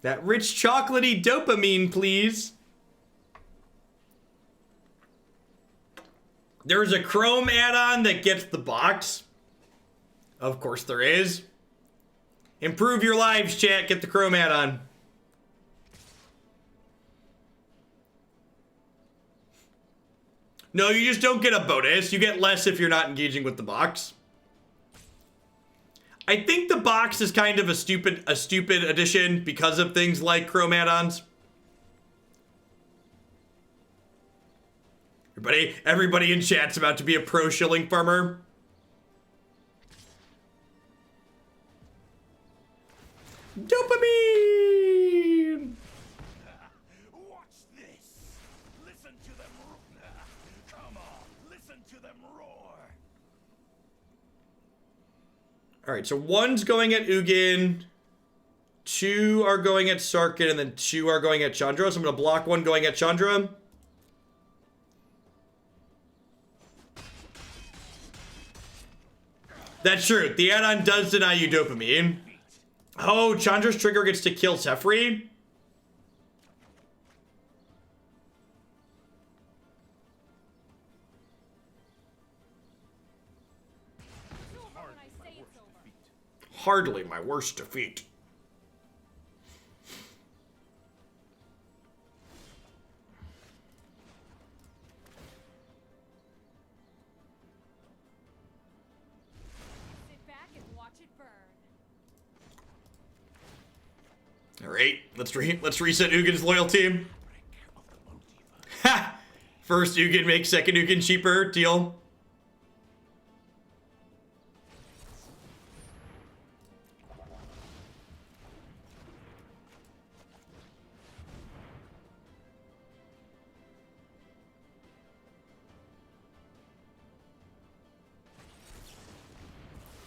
That rich chocolatey dopamine, please. There's a Chrome add-on that gets the box. Of course there is. Improve your lives, chat. Get the Chrome add-on. No, you just don't get a bonus. You get less if you're not engaging with the box. I think the box is kind of a stupid addition because of things like Chrome add-ons. Everybody in chat's about to be a pro shilling farmer. Dopamine! watch this. Listen to them roar. Come on, listen to them roar. Alright, so 1's going at Ugin, 2 are going at Sarkhan, and then 2 are going at Chandra. So I'm going to block 1 going at Chandra. That's true. The add-on does deny you dopamine. Oh, Chandra's trigger gets to kill Teferi. Hardly my worst defeat. Sit back and watch it burn. All right, let's reset Ugin's loyalty. Ha! First Ugin makes second Ugin cheaper. Deal.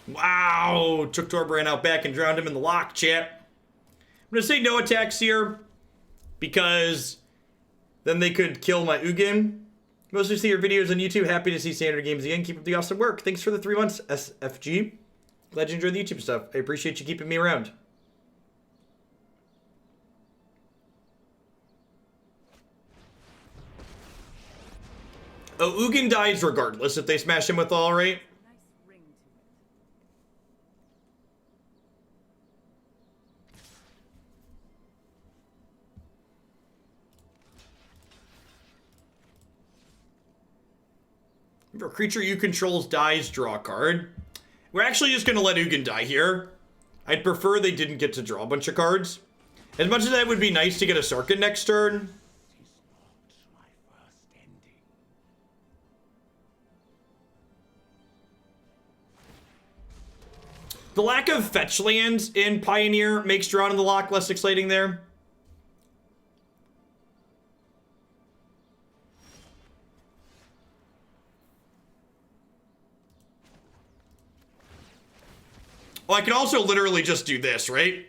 Wow! Took Torbran out back and drowned him in the lock, chat. I'm gonna say no attacks here because then they could kill my Ugin. Mostly see your videos on YouTube. Happy to see Standard Games again. Keep up the awesome work. Thanks for the 3 months, SFG. Glad you enjoyed the YouTube stuff. I appreciate you keeping me around. Oh, Ugin dies regardless if they smash him with all right. Nice ring to it. If a creature you control dies, draw a card. We're actually just going to let Ugin die here. I'd prefer they didn't get to draw a bunch of cards. As much as that would be nice to get a Sarkhan next turn. The lack of fetch lands in Pioneer makes drawing in the lock less exciting there. Well, I can also literally just do this, right?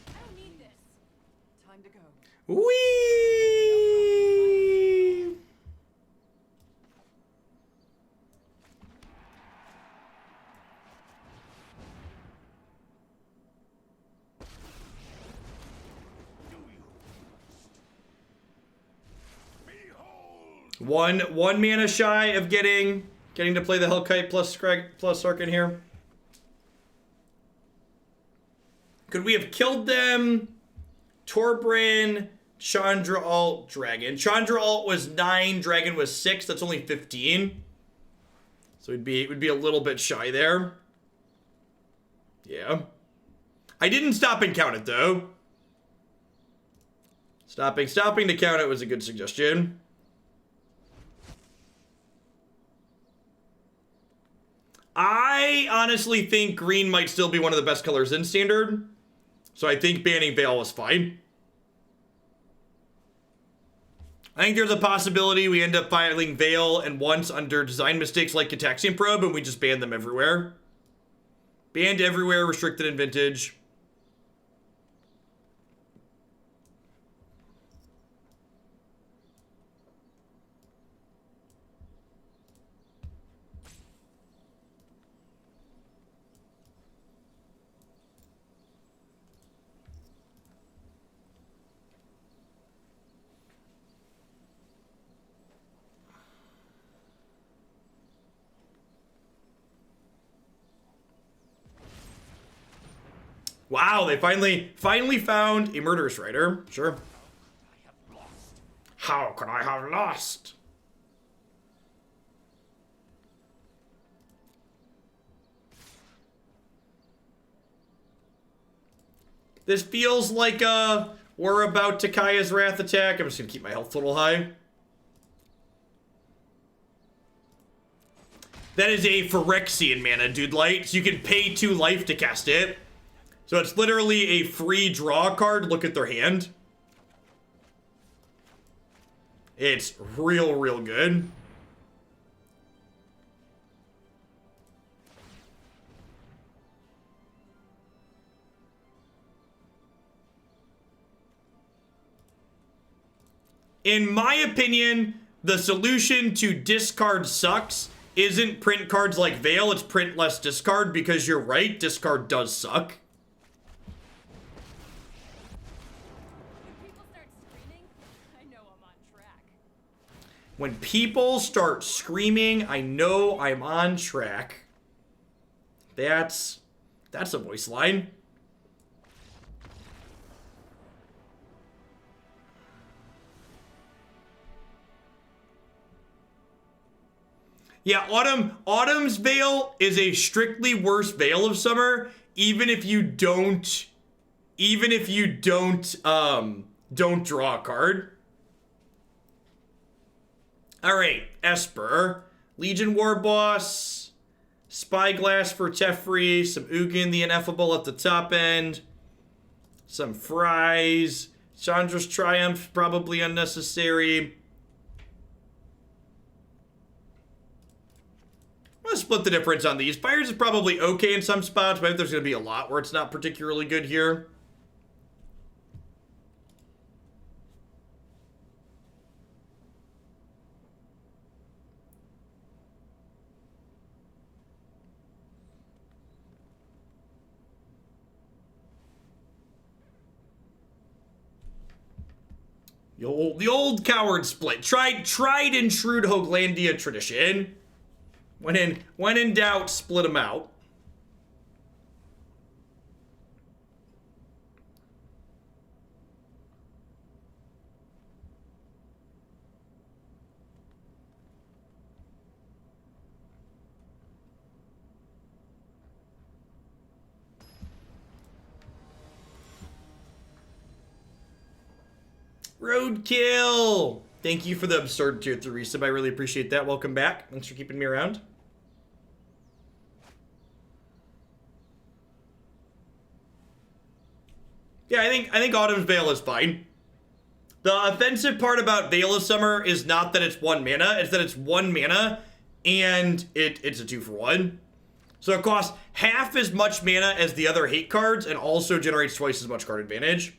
I don't need this. Time to go. Whee! One mana shy of getting to play the Hellkite plus Sarkhan here. Could we have killed them? Torbran, Chandra alt, Dragon. Chandra alt was 9, Dragon was 6. That's only 15. So it would be a little bit shy there. Yeah. I didn't stop and count it though. Stopping to count it was a good suggestion. I honestly think green might still be one of the best colors in Standard. So I think banning Veil was fine. I think there's a possibility we end up filing Veil and once under design mistakes like Cataxian Probe and we just ban them everywhere. Banned everywhere, restricted in Vintage. Wow, they finally found a murderous writer. Sure. How could I have lost? This feels like we're about to Kaya's Wrath attack. I'm just gonna keep my health total high. That is a Phyrexian mana, dude light. So you can pay 2 life to cast it. So it's literally a free draw card. Look at their hand. It's real good. In my opinion, the solution to discard sucks isn't print cards like Veil, it's print less discard, because you're right, discard does suck. When people start screaming, I know I'm on track. That's a voice line. Yeah, Autumn's Veil is a strictly worse Veil of Summer, even if you don't draw a card. Alright, Esper. Legion Warboss. Spyglass for Teferi. Some Ugin the Ineffable at the top end. Some Fries. Chandra's Triumph, probably unnecessary. I'm gonna split the difference on these. Fires is probably okay in some spots, but I think there's gonna be a lot where it's not particularly good here. The old coward split. Tried and true to Hoaglandia tradition. When in doubt, split them out. Roadkill! Thank you for the absurd tier 3 resub. I really appreciate that. Welcome back. Thanks for keeping me around. Yeah, I think Autumn's Veil is fine. The offensive part about Veil of Summer is not that it's 1 mana, it's that it's 1 mana and it's a 2-for-1. So it costs half as much mana as the other hate cards and also generates twice as much card advantage.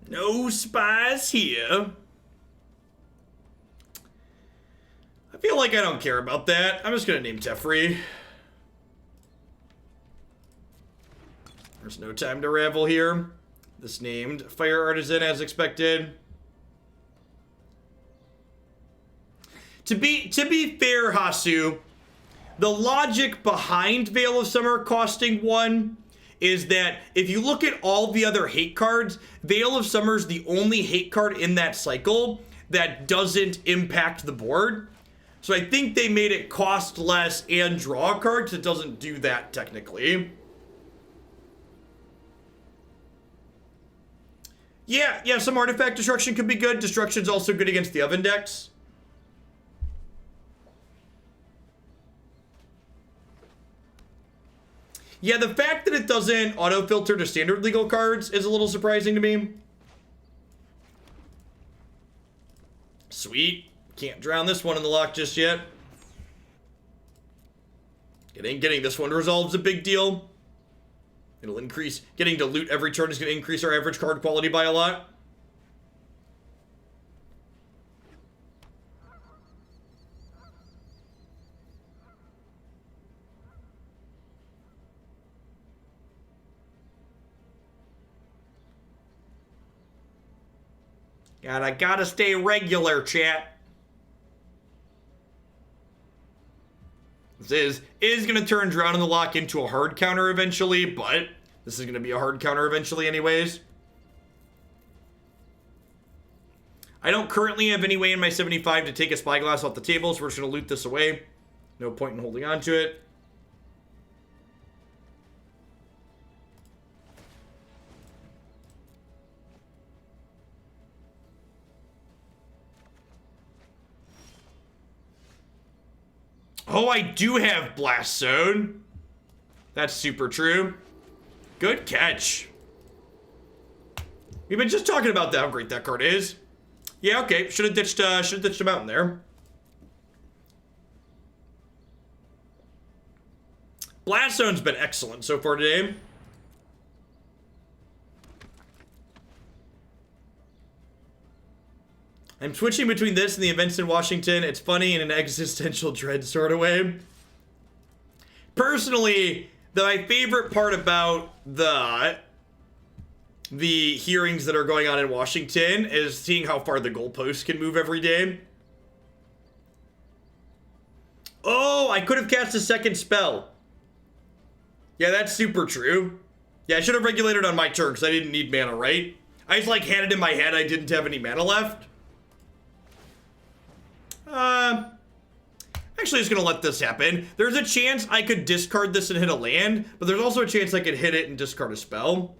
No spies here. I feel like I don't care about that. I'm just gonna name Teferi. There's no time to ravel here. This named Fire Artisan as expected. To be fair, Hasu, the logic behind Veil of Summer costing 1 is that if you look at all the other hate cards, Veil of Summer is the only hate card in that cycle that doesn't impact the board. So I think they made it cost less and draw a card because it doesn't do that technically. Yeah, some artifact destruction could be good. Destruction's also good against the oven decks. Yeah, the fact that it doesn't auto-filter to standard legal cards is a little surprising to me. Sweet. Can't drown this one in the lock just yet. Getting this one resolved is a big deal. It'll increase. Getting to loot every turn is going to increase our average card quality by a lot. God, I gotta stay regular, chat. This is gonna turn Drown in the Lock into a hard counter eventually, but this is gonna be a hard counter eventually anyways. I don't currently have any way in my 75 to take a Spyglass off the table, so we're just gonna loot this away. No point in holding on to it. Oh, I do have Blast Zone. That's super true. Good catch. We've been just talking about how great that card is. Yeah, okay. Should have ditched a mountain there. Blast Zone's been excellent so far today. I'm switching between this and the events in Washington. It's funny in an existential dread sort of way. Personally, my favorite part about the hearings that are going on in Washington is seeing how far the goalposts can move every day. Oh, I could have cast a second spell. Yeah, that's super true. Yeah, I should have regulated on my turn because I didn't need mana, right? I just had it in my head I didn't have any mana left. Actually just gonna let this happen. There's a chance I could discard this and hit a land, but there's also a chance I could hit it and discard a spell.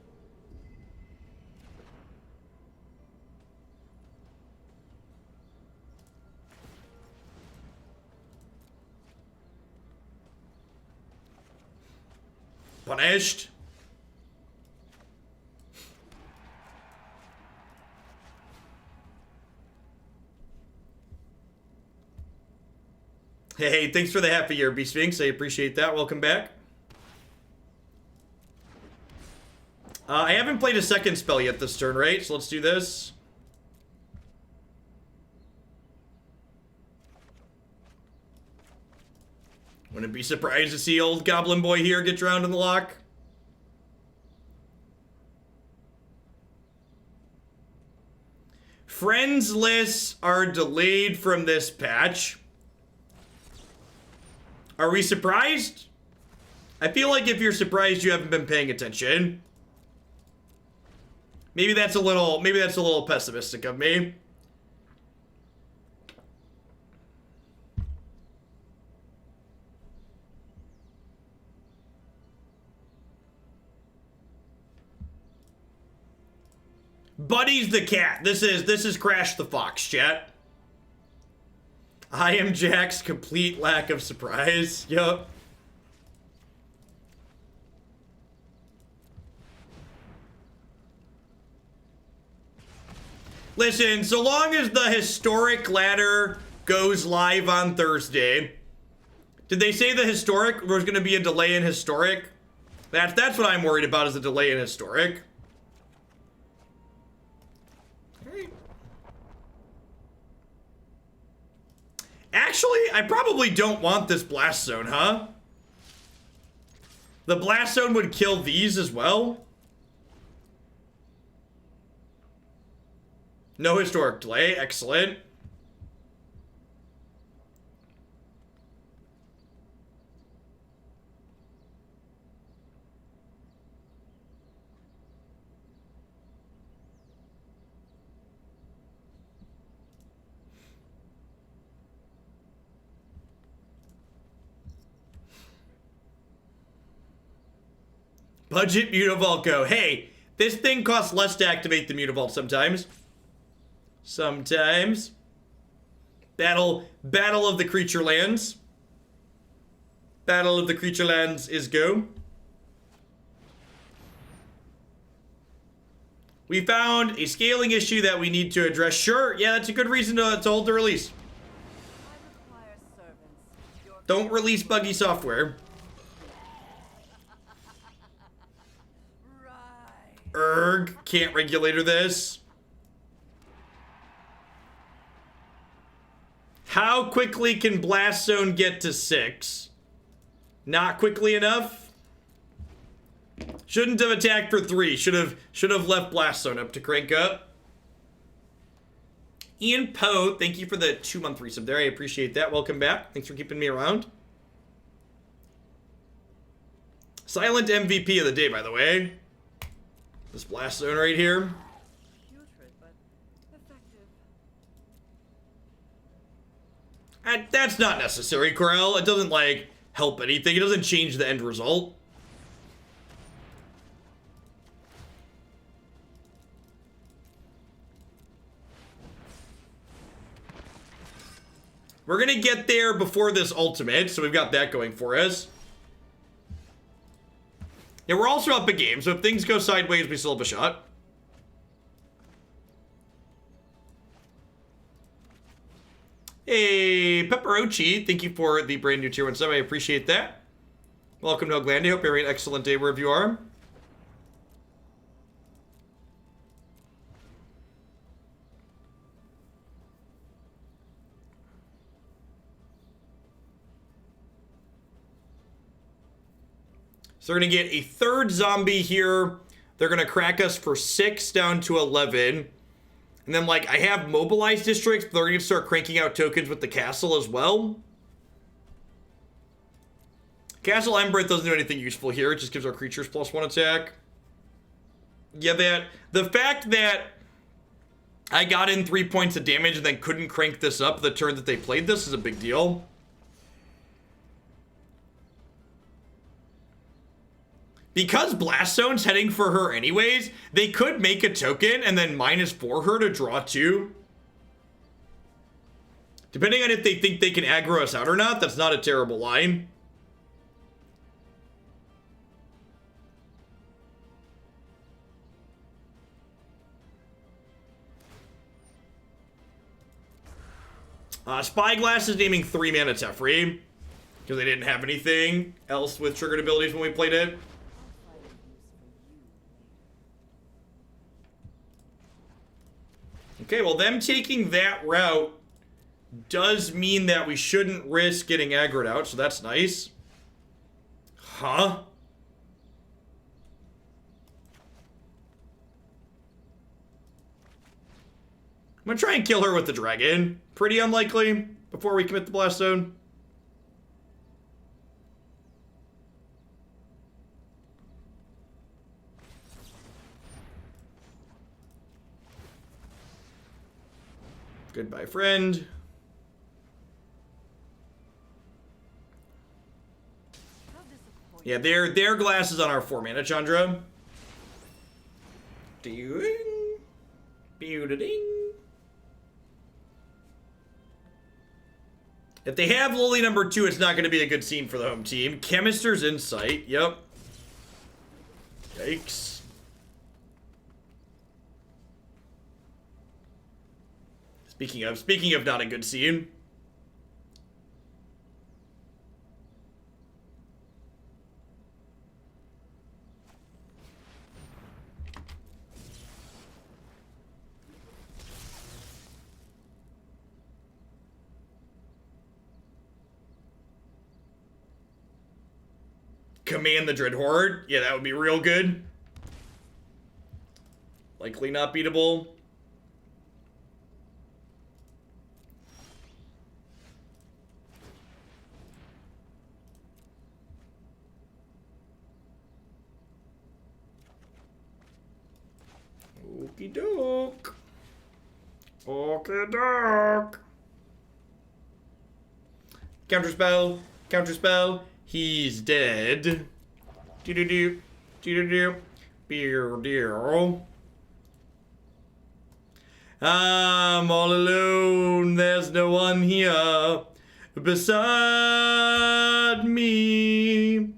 Punished. Hey, thanks for the half a year, B Sphinx. I appreciate that. Welcome back. I haven't played a second spell yet this turn, right? So let's do this. Wouldn't be surprised to see old Goblin Boy here get drowned in the lock. Friends lists are delayed from this patch. Are we surprised? I feel like if you're surprised, you haven't been paying attention. Maybe that's a little pessimistic of me. Buddy's the cat. This is Crash the Fox, chat. I am Jack's complete lack of surprise. Yup. Listen, so long as the historic ladder goes live on Thursday. Did they say the historic? There's going to be a delay in historic? That's what I'm worried about, is a delay in historic. Actually, I probably don't want this blast zone, huh? The blast zone would kill these as well. No historic delay, excellent. Budget Mutavault go. Hey, this thing costs less to activate the Mutavault sometimes. Sometimes. Battle of the Creature Lands. Battle of the Creature Lands is go. We found a scaling issue that we need to address. Sure, yeah, that's a good reason to hold the release. Don't release buggy software. Can't regulator this. How quickly can Blast Zone get to 6? Not quickly enough. Shouldn't have attacked for 3. Should have left Blast Zone up to crank up. Ian Poe, thank you for the 2-month resub there. I appreciate that. Welcome back. Thanks for keeping me around. Silent MVP of the day, by the way. This Blast Zone right here. That's not necessary, Corel. It doesn't, like, help anything. It doesn't change the end result. We're gonna get there before this ultimate, so we've got that going for us. Yeah, we're also up a game, so if things go sideways, we still have a shot. Hey, Pepperochi, thank you for the brand new tier 1 sub. I appreciate that. Welcome to Oglandy. Hope you're having an excellent day wherever you are. So they're going to get a 3rd zombie here. They're going to crack us for 6 down to 11. And then, like, I have mobilized districts, but they're going to start cranking out tokens with the castle as well. Castle Embereth doesn't do anything useful here. It just gives our creatures +1 attack. Yeah, the fact that I got in 3 points of damage and then couldn't crank this up the turn that they played this is a big deal. Because Blast Zone's heading for her anyways, they could make a token and then -4 her to draw 2. Depending on if they think they can aggro us out or not, that's not a terrible line. Spyglass is naming 3 mana Teferi, because they didn't have anything else with triggered abilities when we played it. Okay, well, them taking that route does mean that we shouldn't risk getting aggroed out, so that's nice. Huh? I'm gonna try and kill her with the dragon. Pretty unlikely before we commit the blast zone. Goodbye, friend. Yeah, their glass is on our 4-mana Chandra. Ding. Ding. If they have Lily number 2, it's not going to be a good scene for the home team. Chemister's Insight. Yep. Yikes. Speaking of not a good scene. Command the Dread Horde. Yeah, that would be real good. Likely not beatable. Okie doke. Okie doke. Counterspell. Counterspell. He's dead. Do-do-do. Do-do-do. Beer-dear. I'm all alone. There's no one here beside me.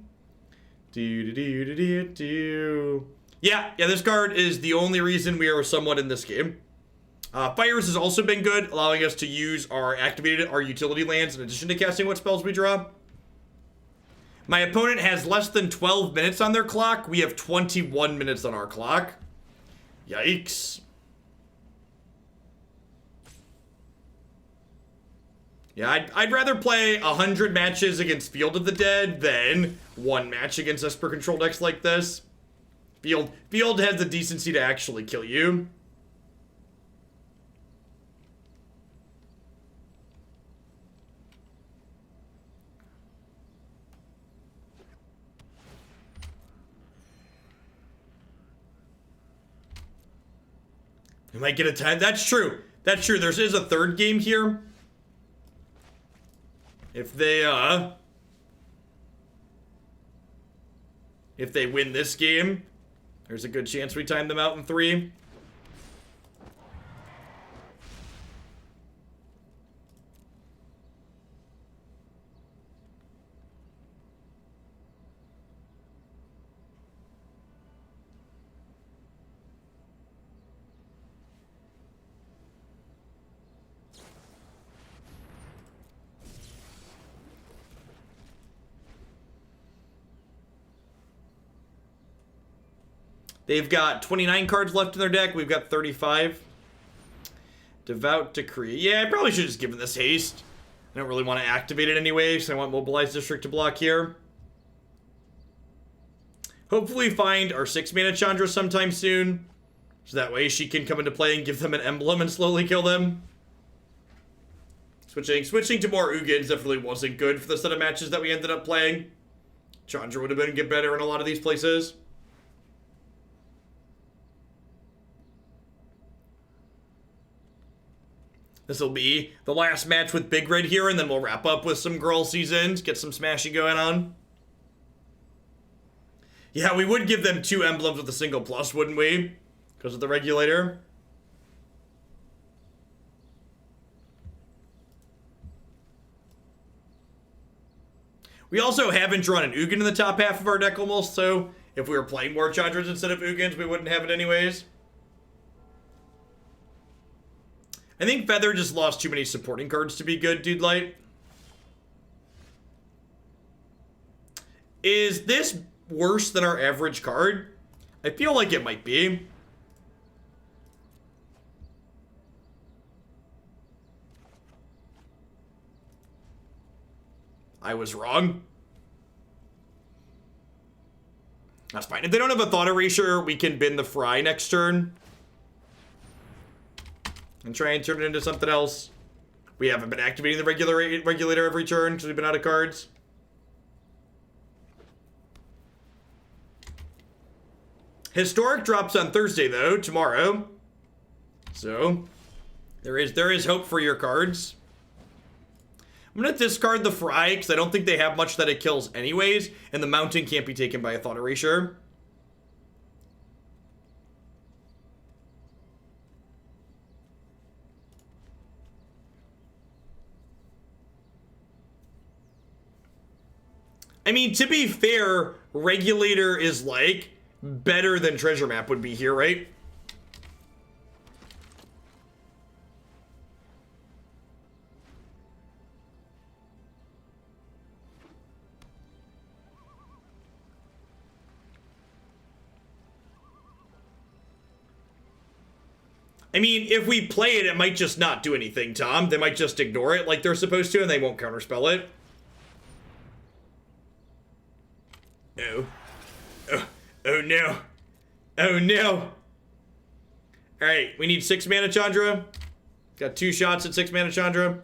Do-do-do-do-do-do. Yeah, this card is the only reason we are somewhat in this game. Fires has also been good, allowing us to use our utility lands in addition to casting what spells we draw. My opponent has less than 12 minutes on their clock. We have 21 minutes on our clock. Yikes. Yeah, I'd rather play 100 matches against Field of the Dead than one match against Esper control decks like this. Field has the decency to actually kill you. You might get a 10. That's true. That's true. There is a third game here. If they win this game, there's a good chance we time them out in 3. They've got 29 cards left in their deck. We've got 35. Devout Decree. Yeah, I probably should have just given this haste. I don't really want to activate it anyway, so I want Mobilized District to block here. Hopefully find our 6-mana Chandra sometime soon. So that way she can come into play and give them an emblem and slowly kill them. Switching to more Ugins definitely wasn't good for the set of matches that we ended up playing. Chandra would have been get better in a lot of these places. This will be the last match with Big Red here, and then we'll wrap up with some girl seasons, get some smashing going on. Yeah, we would give them 2 emblems with a single plus, wouldn't we? Because of the Regulator. We also haven't drawn an Ugin in the top half of our deck almost, so if we were playing more Chandras instead of Ugins, we wouldn't have it anyways. I think Feather just lost too many supporting cards to be good, Dude Light. Is this worse than our average card? I feel like it might be. I was wrong. That's fine. If they don't have a Thought Erasure, we can bin the Fry next turn. And try and turn it into something else. We haven't been activating the Regulator every turn because we've been out of cards. Historic drops on Thursday, though, tomorrow. So, there is hope for your cards. I'm going to discard the Fry, because I don't think they have much that it kills anyways, and the Mountain can't be taken by a Thought Erasure. I mean, to be fair, Regulator is, like, better than Treasure Map would be here, right? I mean, if we play it, it might just not do anything, Tom. They might just ignore it like they're supposed to, and they won't counterspell it. Oh. Oh no. Oh no. Alright, we need 6 mana Chandra. Got 2 shots at 6 mana Chandra.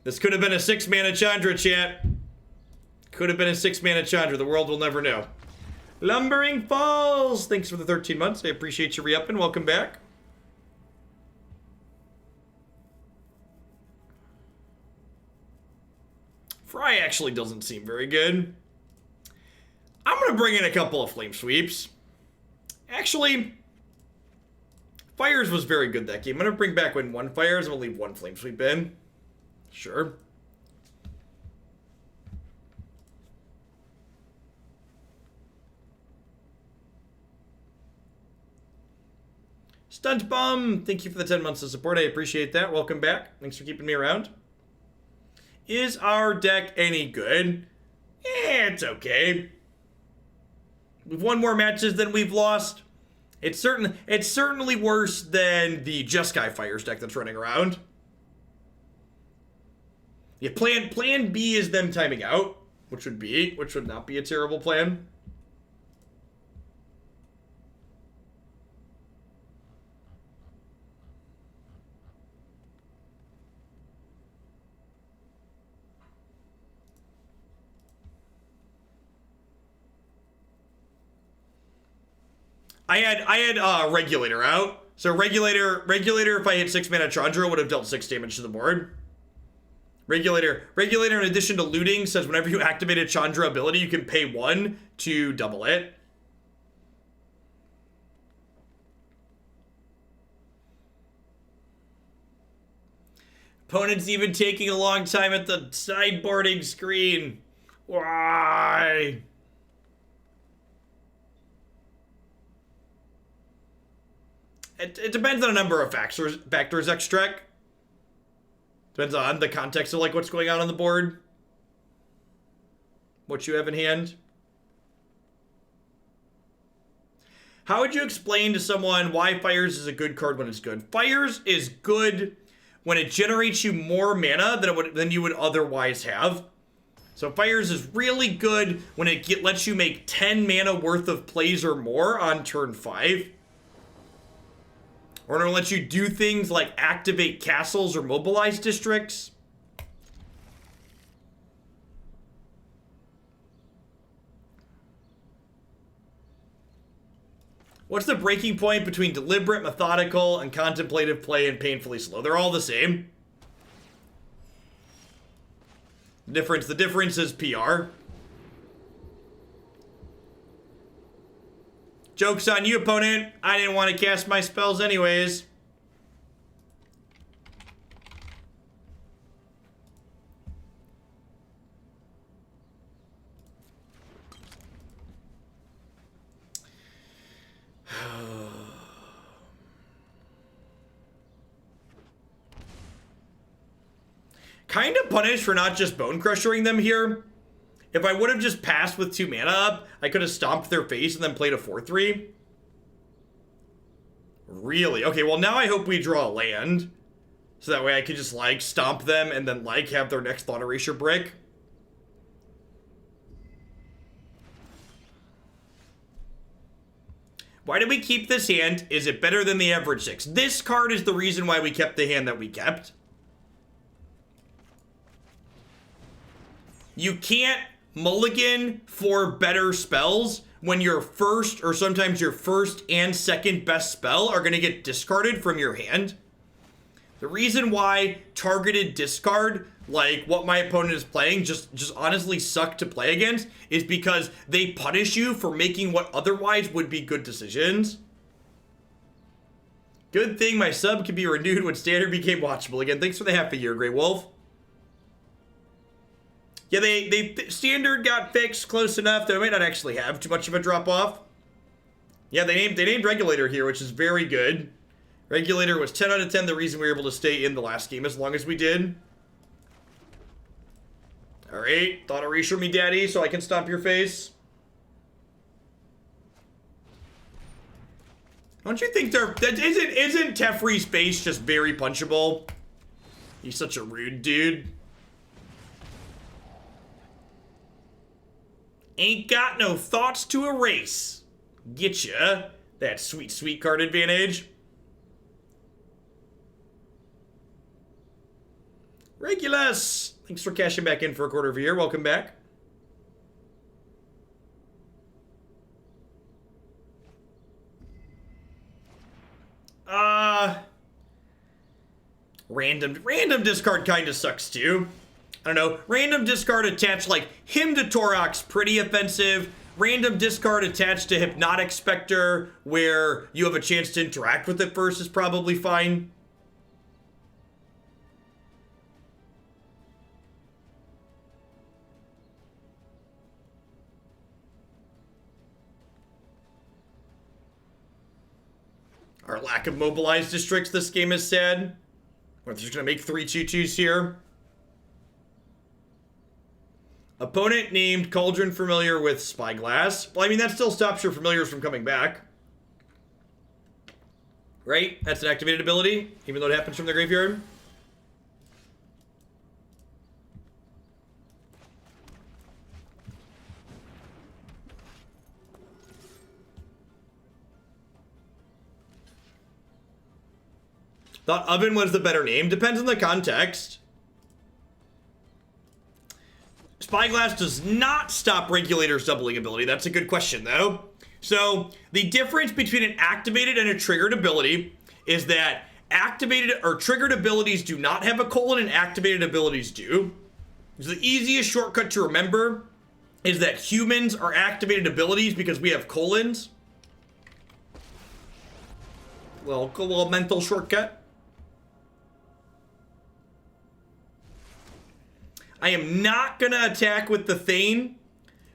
This could have been a 6 mana Chandra, chat. Could have been a 6 mana Chandra. The world will never know. Lumbering Falls. Thanks for the 13 months. I appreciate you re-upping. Welcome back. Fry actually doesn't seem very good. I'm going to bring in a couple of Flame Sweeps. Actually, Fires was very good that game. I'm going to bring back 1 Fires. I'm going to leave 1 Flame Sweep in. Sure. Stunt Bum, thank you for the 10 months of support. I appreciate that. Welcome back. Thanks for keeping me around. Is our deck any good? It's okay. We've won more matches than we've lost. It's certainly worse than the Jeskai Fires deck that's running around. Yeah, plan B is them timing out, which would not be a terrible plan. I had Regulator out. So Regulator, if I hit 6 mana Chandra, would have dealt 6 damage to the board. Regulator, in addition to looting, says whenever you activate a Chandra ability, you can pay 1 to double it. Opponent's even taking a long time at the sideboarding screen. Why? It depends on a number of factors, X-Trek. Depends on the context of, like, what's going on the board. What you have in hand. How would you explain to someone why Fires is a good card when it's good? Fires is good when it generates you more mana than you would otherwise have. So Fires is really good when it lets you make 10 mana worth of plays or more on turn 5. Or it'll let you do things like activate castles or mobilize districts. What's the breaking point between deliberate, methodical, and contemplative play and painfully slow? They're all the same. The difference is PR. Joke's on you, opponent. I didn't want to cast my spells anyways. Kind of punished for not just Bonecrushering them here. If I would have just passed with 2 mana up, I could have stomped their face and then played a 4-3. Really? Okay, well now I hope we draw a land. So that way I can just, like, stomp them and then, like, have their next Thought Erasure brick. Why did we keep this hand? Is it better than the average 6? This card is the reason why we kept the hand that we kept. You can't mulligan for better spells when your first, or sometimes your first and second best spell are going to get discarded from your hand. The reason why targeted discard, like what my opponent is playing, just honestly suck to play against, is because they punish you for making what otherwise would be good decisions. Good thing my sub could be renewed when Standard became watchable again. Thanks for the half a year, Grey Wolf. Yeah, they Standard got fixed close enough that I might not actually have too much of a drop off. Yeah, they named Regulator here, which is very good. Regulator was 10 out of 10 the reason we were able to stay in the last game as long as we did. Alright, Thought Erasure me, daddy, so I can stomp your face. Don't you think isn't Teferi's face just very punchable? He's such a rude dude. Ain't got no thoughts to erase. Getcha. That sweet, sweet card advantage. Regulus! Thanks for cashing back in for a quarter of a year. Welcome back. Random discard kind of sucks too. I don't know. Random discard attached like Hymn to Torok's pretty offensive. Random discard attached to Hypnotic Spectre where you have a chance to interact with it first is probably fine. Our lack of mobilized districts this game is sad. We're just gonna make 3 2/2s here. Opponent named Cauldron Familiar with Spyglass. Well, I mean, that still stops your familiars from coming back. Right? That's an activated ability, even though it happens from the graveyard. Thought Oven was the better name. Depends on the context. Spyglass does not stop Regulator's doubling ability. That's a good question, though. So, the difference between an activated and a triggered ability is that activated or triggered abilities do not have a colon and activated abilities do. So the easiest shortcut to remember is that humans are activated abilities because we have colons. Little mental shortcut. I am not going to attack with the Thane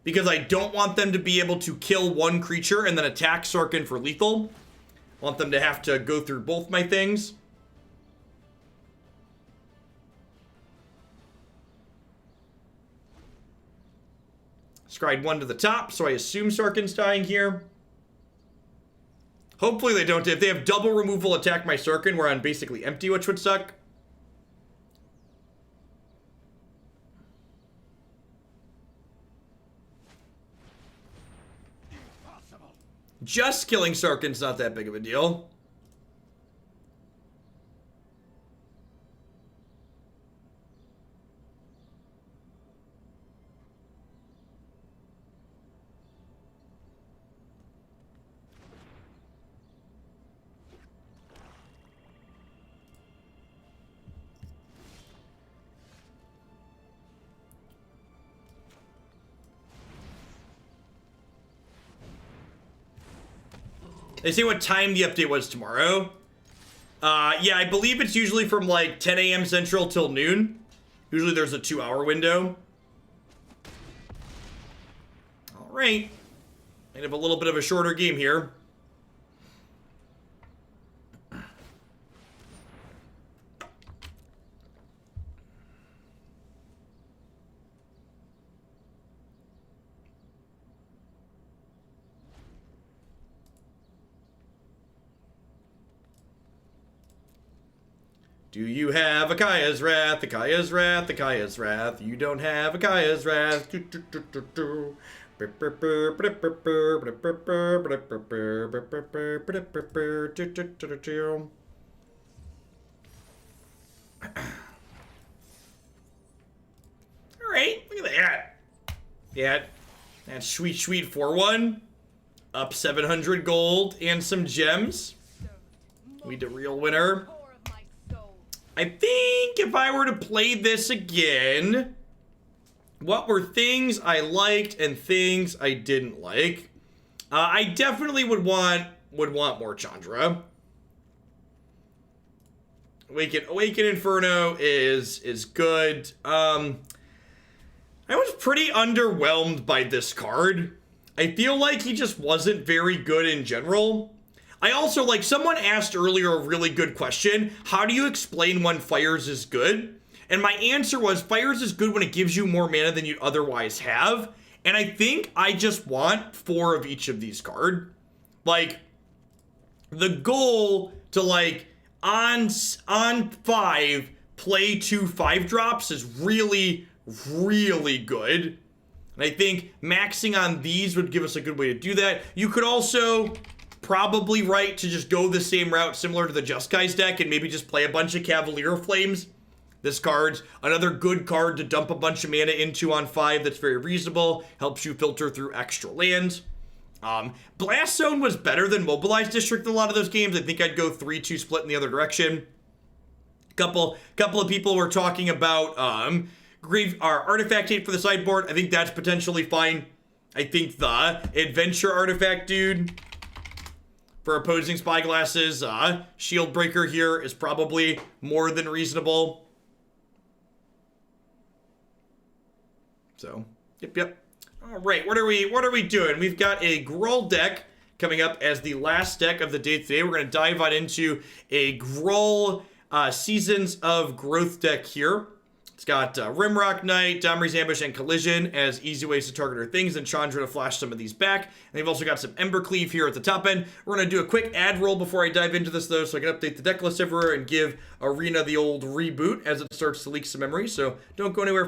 because I don't want them to be able to kill one creature and then attack Sarkhan for lethal. I want them to have to go through both my things. Scryed 1 to the top, so I assume Sarkhan's dying here. Hopefully they don't. If they have double removal attack my Sarkhan, we're on basically empty, which would suck. Just killing Sarkhan's not that big of a deal. They say what time the update was tomorrow. Yeah, I believe it's usually from like 10 a.m. Central till noon. Usually there's a 2-hour window. All right. I have a little bit of a shorter game here. Do you have a Kaya's Wrath? The Kaya's Wrath, the Kaya's Wrath. You don't have a Kaya's Wrath. Alright, look at that. Yeah, that's sweet, sweet 4-1. Up 700 gold and some gems. We the real winner. Core of my soul. I think if I were to play this again, what were things I liked and things I didn't like? I definitely would want more Chandra. Awaken Inferno is good. I was pretty underwhelmed by this card. I feel like he just wasn't very good in general. I also, like, someone asked earlier a really good question. How do you explain when Fires is good? And my answer was Fires is good when it gives you more mana than you'd otherwise have. And I think I just want 4 of each of these cards. Like, the goal to, like, on 5, play 2 5-drops is really, really good. And I think maxing on these would give us a good way to do that. You could also probably right to just go the same route similar to the Just Guys deck and maybe just play a bunch of Cavalier Flames. This card's another good card to dump a bunch of mana into on 5 that's very reasonable. Helps you filter through extra lands. Blast Zone was better than Mobilized District in a lot of those games. I think I'd go 3-2 split in the other direction. Couple of people were talking about Artifact Hate for the sideboard. I think that's potentially fine. I think the Adventure Artifact dude for opposing Spyglasses, Shield Breaker here is probably more than reasonable. So, yep. All right, what are we doing? We've got a Gruul deck coming up as the last deck of the day today. We're going to dive on into a Gruul Seasons of Growth deck here. It's got Rimrock Knight, Domri's Ambush, and Collision as easy ways to target our things, and Chandra to flash some of these back. And they've also got some Embercleave here at the top end. We're going to do a quick ad roll before I dive into this, though, so I can update the deck list everywhere and give Arena the old reboot as it starts to leak some memory. So don't go anywhere.